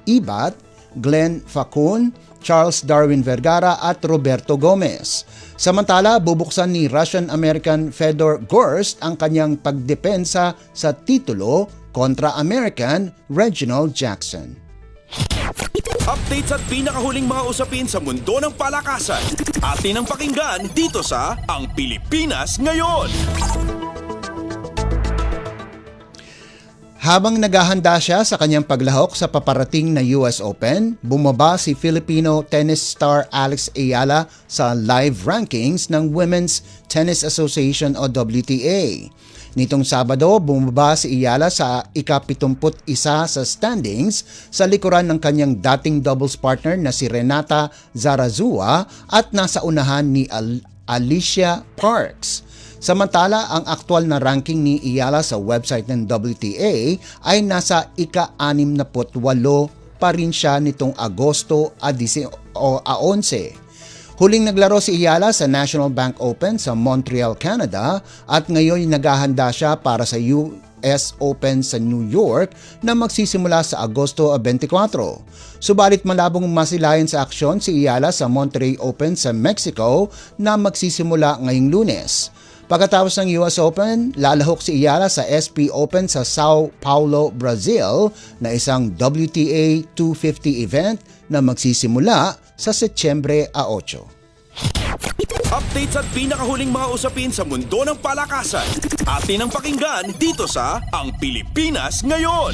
J: Ibat, Glenn Facun, Charles Darwin Vergara at Roberto Gomez. Samantala, bubuksan ni Russian-American Fedor Gorst ang kanyang pagdepensa sa titulo kontra American Reginald Jackson.
A: Updates at pinakahuling mga usapin sa mundo ng palakasan. Atin ang pakinggan dito sa Ang Pilipinas Ngayon.
J: Habang naghahanda siya sa kanyang paglahok sa paparating na US Open, bumaba si Filipino tennis star Alex Ayala sa live rankings ng Women's Tennis Association o WTA. Nitong Sabado, bumaba si Ayala sa ika-71 sa standings sa likuran ng kanyang dating doubles partner na si Renata Zarazua at nasa unahan ni Alicia Parks. Samantala, ang aktual na ranking ni Ayala sa website ng WTA ay nasa ika-68 pa rin siya nitong Agosto 11. Huling naglaro si Ayala sa National Bank Open sa Montreal, Canada at ngayon naghahanda siya para sa US Open sa New York na magsisimula sa Agosto 24. Subalit malabong masilayan sa aksyon si Ayala sa Monterrey Open sa Mexico na magsisimula ngayong Lunes. Pagkatapos ng US Open, lalahok si Ayala sa SP Open sa Sao Paulo, Brazil na isang WTA 250 event na magsisimula sa Setyembre 8.
A: Updates at pinakahuling mga usapin sa mundo ng palakasan. Atin ang pakinggan dito sa Ang Pilipinas Ngayon.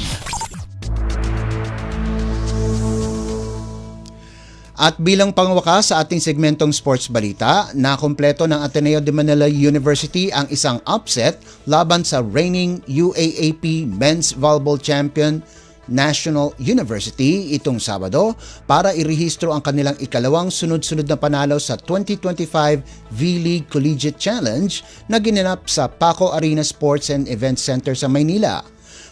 J: At bilang pangwakas sa ating segmentong sports balita, nakumpleto ng Ateneo de Manila University ang isang upset laban sa reigning UAAP Men's Volleyball Champion National University itong Sabado para irehistro ang kanilang ikalawang sunod-sunod na panalo sa 2025 V-League Collegiate Challenge na ginanap sa Paco Arena Sports and Events Center sa Maynila.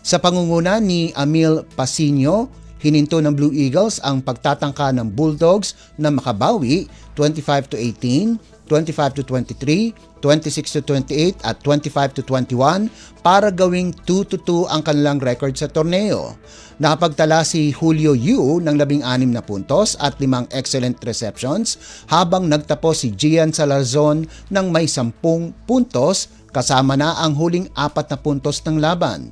J: Sa pangunguna ni Amil Pasino, hininto ng Blue Eagles ang pagtatangka ng Bulldogs na makabawi 25-18, 25-23, 26-28 at 25-21 para gawing 2-2 ang kanilang record sa torneo. Nakapagtala si Julio Yu ng 16 na puntos at 5 excellent receptions habang nagtapos si Gian Salarzon ng may 10 puntos kasama na ang huling 4 na puntos ng laban.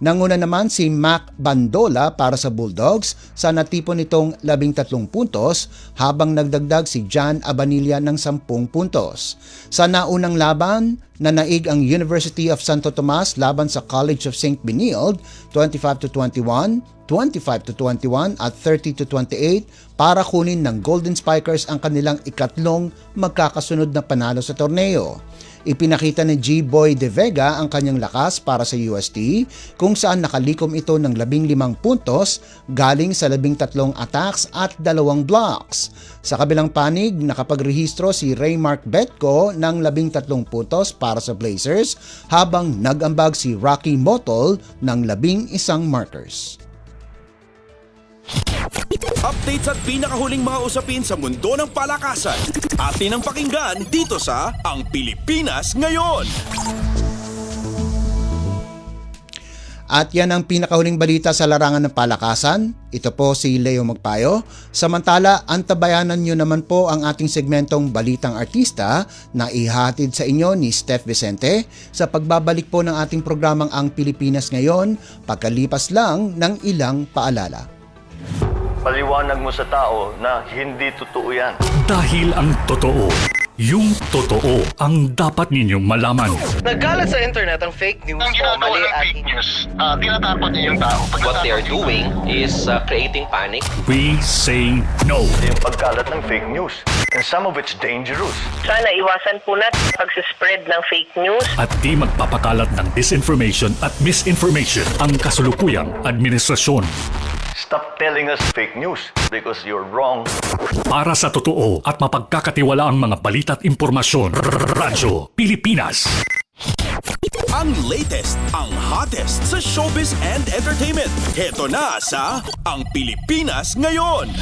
J: Nanguna naman si Mac Bandola para sa Bulldogs sa natipon nitong 13 puntos habang nagdagdag si John Abanilla ng 10 puntos. Sa naunang laban, nanaig ang University of Santo Tomas laban sa College of St. Benilde 25-21, 25-21 at 30-28 para kunin ng Golden Spikers ang kanilang ikatlong magkakasunod na panalo sa torneo. Ipinakita ni G-Boy De Vega ang kanyang lakas para sa UST kung saan nakalikom ito ng 15 puntos galing sa 13 attacks at 2 blocks. Sa kabilang panig, nakapagrehistro si Raymark Betco ng 13 puntos para sa Blazers habang nag-ambag si Rocky Motol ng 11 markers.
A: Updates at pinakahuling mga usapin sa mundo ng palakasan. Atin ang pakinggan dito sa Ang Pilipinas Ngayon.
J: At yan ang pinakahuling balita sa larangan ng palakasan. Ito po si Leo Magpayo. Samantala, antabayanan nyo naman po ang ating segmentong Balitang Artista na ihatid sa inyo ni Steph Vicente sa pagbabalik po ng ating programang Ang Pilipinas Ngayon pagkalipas lang ng ilang paalala.
K: Paliwanag mo sa tao na hindi totoo yan.
L: Dahil ang totoo, yung totoo ang dapat ninyong malaman.
H: Nagkalat sa internet ang fake news o mali at fake news. Tinatapon niyo yung tao.
N: What they are doing is creating panic.
L: We say no.
K: Yung pagkalat ng fake news. And some of it's dangerous.
O: Sana iwasan po natin pag-spread ng fake news.
L: At di magpapakalat ng disinformation at misinformation ang kasulukuyang administrasyon.
K: Stop telling us fake news because you're wrong.
L: Para sa totoo at mapagkakatiwalaang mga balita at impormasyon, Radyo Pilipinas.
A: Ang latest, ang hottest sa showbiz and entertainment. Heto na sa Ang Pilipinas Ngayon.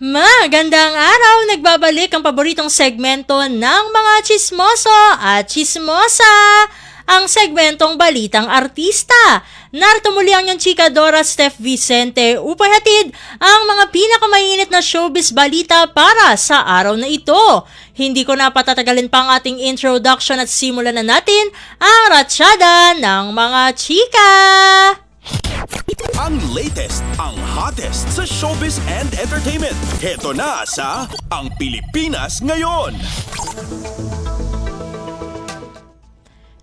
M: Magandang araw! Nagbabalik ang paboritong segmento ng mga chismoso at chismosa, ang segmentong Balitang Artista. Narito muli ang iyong chika Dora Steph Vicente upang hatid ang mga pinakamainit na showbiz balita para sa araw na ito. Hindi ko na patatagalin pa ang ating introduction at simulan na natin ang ratsyada ng mga chika!
A: Ang latest, ang hottest sa showbiz and entertainment. Heto na sa Ang Pilipinas Ngayon.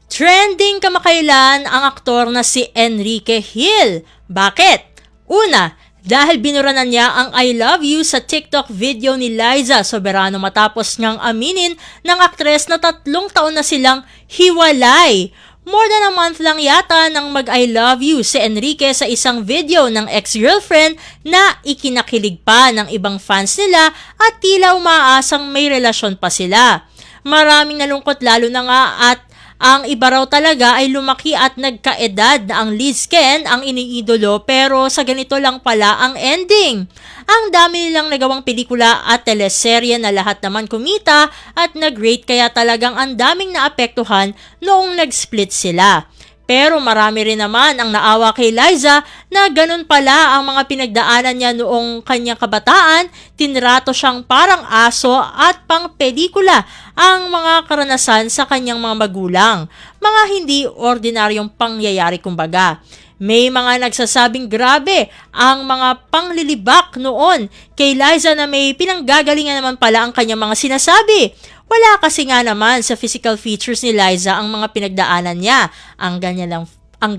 M: Trending kamakailan ang aktor na si Enrique Hill. Bakit? Una, dahil binuranan niya ang I love you sa TikTok video ni Liza Soberano matapos niyang aminin ng aktres na 3 taon na silang hiwalay. More than a month lang yata nang mag-I love you si Enrique sa isang video ng ex-girlfriend na ikinakilig pa ng ibang fans nila at tila umaasang may relasyon pa sila. Maraming nalungkot lalo na nga at ang iba raw talaga ay lumaki at nagkaedad na ang Liz Ken ang iniidolo pero sa ganito lang pala ang ending. Ang dami nilang nagawang pelikula at teleserye na lahat naman kumita at nag-rate kaya talagang ang daming naapektuhan noong nag-split sila. Pero marami rin naman ang naawa kay Liza na ganun pala ang mga pinagdaanan niya noong kanyang kabataan, tinrato siyang parang aso at pang pelikula ang mga karanasan sa kanyang mga magulang. Mga hindi ordinaryong pangyayari kumbaga. May mga nagsasabing grabe ang mga panglilibak noon kay Liza na may pinanggagalingan naman pala ang kanyang mga sinasabi. Wala kasi nga naman sa physical features ni Liza ang mga pinagdaanan niya. Ang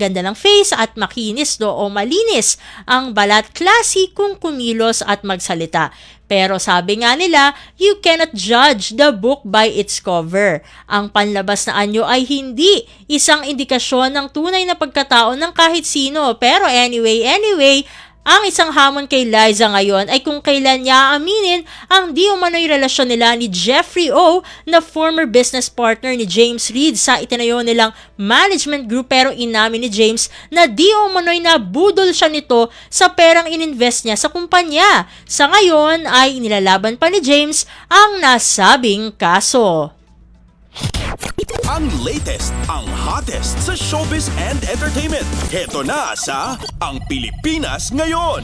M: ganda ng face at makinis o malinis. Ang balat classy kung kumilos at magsalita. Pero sabi nga nila, you cannot judge the book by its cover. Ang panlabas na anyo ay hindi isang indikasyon ng tunay na pagkatao ng kahit sino. Pero anyway, ang isang hamon kay Liza ngayon ay kung kailan niya aminin ang di umano'y relasyon nila ni Jeffrey O na former business partner ni James Reid sa itinayo nilang management group pero inamin ni James na di umano'y nabudol siya nito sa perang ininvest niya sa kumpanya. Sa ngayon ay inilalaban pa ni James ang nasabing kaso.
A: Ang latest, ang hottest sa showbiz and entertainment. Heto na sa Ang Pilipinas Ngayon.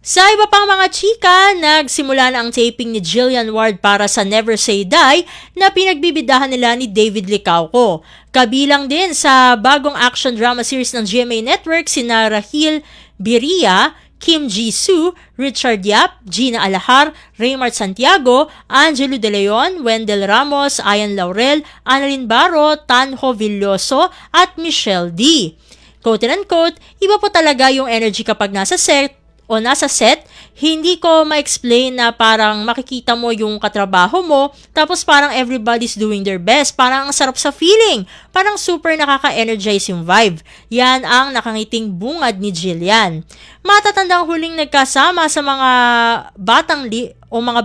M: Sa iba pang mga chika, nagsimula na ang taping ni Jillian Ward para sa Never Say Die na pinagbibidahan nila ni David Licauco. Kabilang din sa bagong action drama series ng GMA Network sina Rahil Biria, Kim Jisoo, Richard Yap, Gina Alahar, Raymart Santiago, Angelo De Leon, Wendell Ramos, Ayan Laurel, Annalyn Barro, Tanjo Villoso at Michelle D. Quote and unquote, iba po talaga yung energy kapag nasa set, hindi ko ma-explain na parang makikita mo yung katrabaho mo, tapos parang everybody's doing their best. Parang ang sarap sa feeling. Parang super nakaka-energize yung vibe. Yan ang nakangiting bungad ni Jillian. Matatandang huling nagkasama sa mga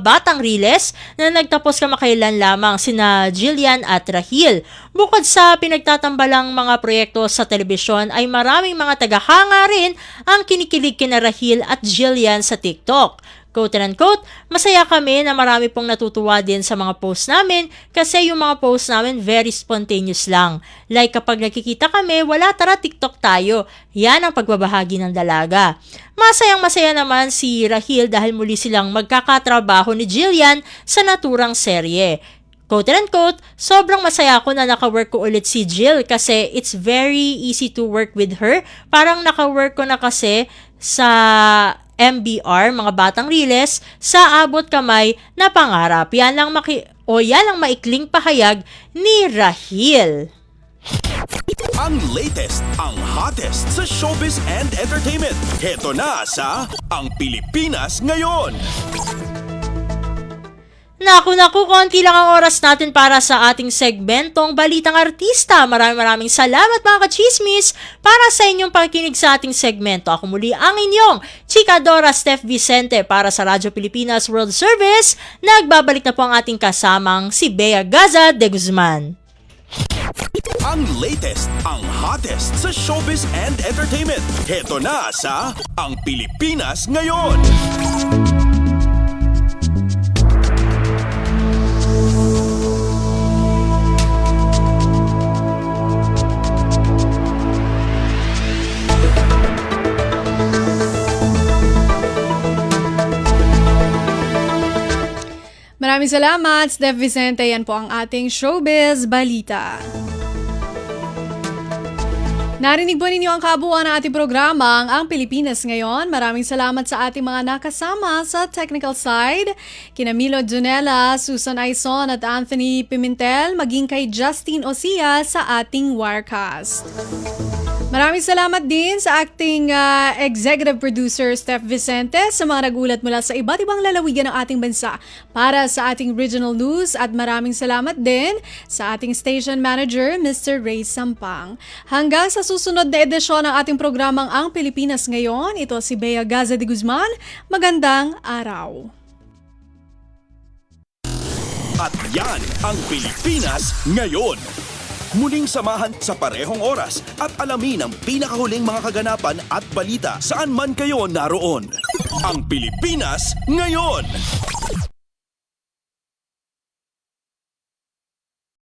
M: batang riles na nagtapos kamakailan lamang sina Jillian at Rahil. Bukod sa pinagtatambalang mga proyekto sa telebisyon ay maraming mga tagahanga rin ang kinikilig kina Rahil at Jillian sa TikTok. Quote and unquote, masaya kami na marami pong natutuwa din sa mga posts namin kasi yung mga posts namin very spontaneous lang. Like kapag nakikita kami, wala tara TikTok tayo. Yan ang pagbabahagi ng dalaga. Masayang-masaya naman si Rahil dahil muli silang magkakatrabaho ni Jillian sa naturang serye. Quote and unquote, sobrang masaya ako na naka-work ko ulit si Jill kasi it's very easy to work with her. Parang naka-work ko na kasi sa MBR, mga batang riles, sa abot kamay na pangarap. Yan lang maikling pahayag ni Rahil.
A: Ang latest, ang hottest sa showbiz and entertainment. Heto na sa Ang Pilipinas Ngayon.
M: Naku, konti lang ang oras natin para sa ating segmentong Balitang Artista. Maraming salamat mga kachismis para sa inyong pakikinig sa ating segmento. Ako muli ang inyong Chikadora Steph Vicente para sa Radyo Pilipinas World Service. Nagbabalik na po ang ating kasamang si Bea Gaza de Guzman.
A: Ang latest, ang hottest sa showbiz and entertainment. Heto na sa Ang Pilipinas Ngayon.
B: Maraming salamat, Steph Vicente. Yan po ang ating Showbiz Balita. Narinig po ninyo ang kabuuan ng ating programa, ang Pilipinas Ngayon. Maraming salamat sa ating mga nakasama sa technical side. Kina Milo Junela, Susan Aison at Anthony Pimentel, maging kay Justin Osia sa ating Wirecast. Maraming salamat din sa acting executive producer Steph Vicente sa mga nagulat mula sa iba't ibang lalawigan ng ating bansa para sa ating regional news, at maraming salamat din sa ating station manager Mr. Ray Sampang. Hanggang sa susunod na edisyon ng ating programang Ang Pilipinas Ngayon, ito si Bea Gaza de Guzman. Magandang araw.
A: At yan ang Pilipinas Ngayon. Muling samahan sa parehong oras at alamin ang pinakahuling mga kaganapan at balita saan man kayo naroon. Ang Pilipinas Ngayon.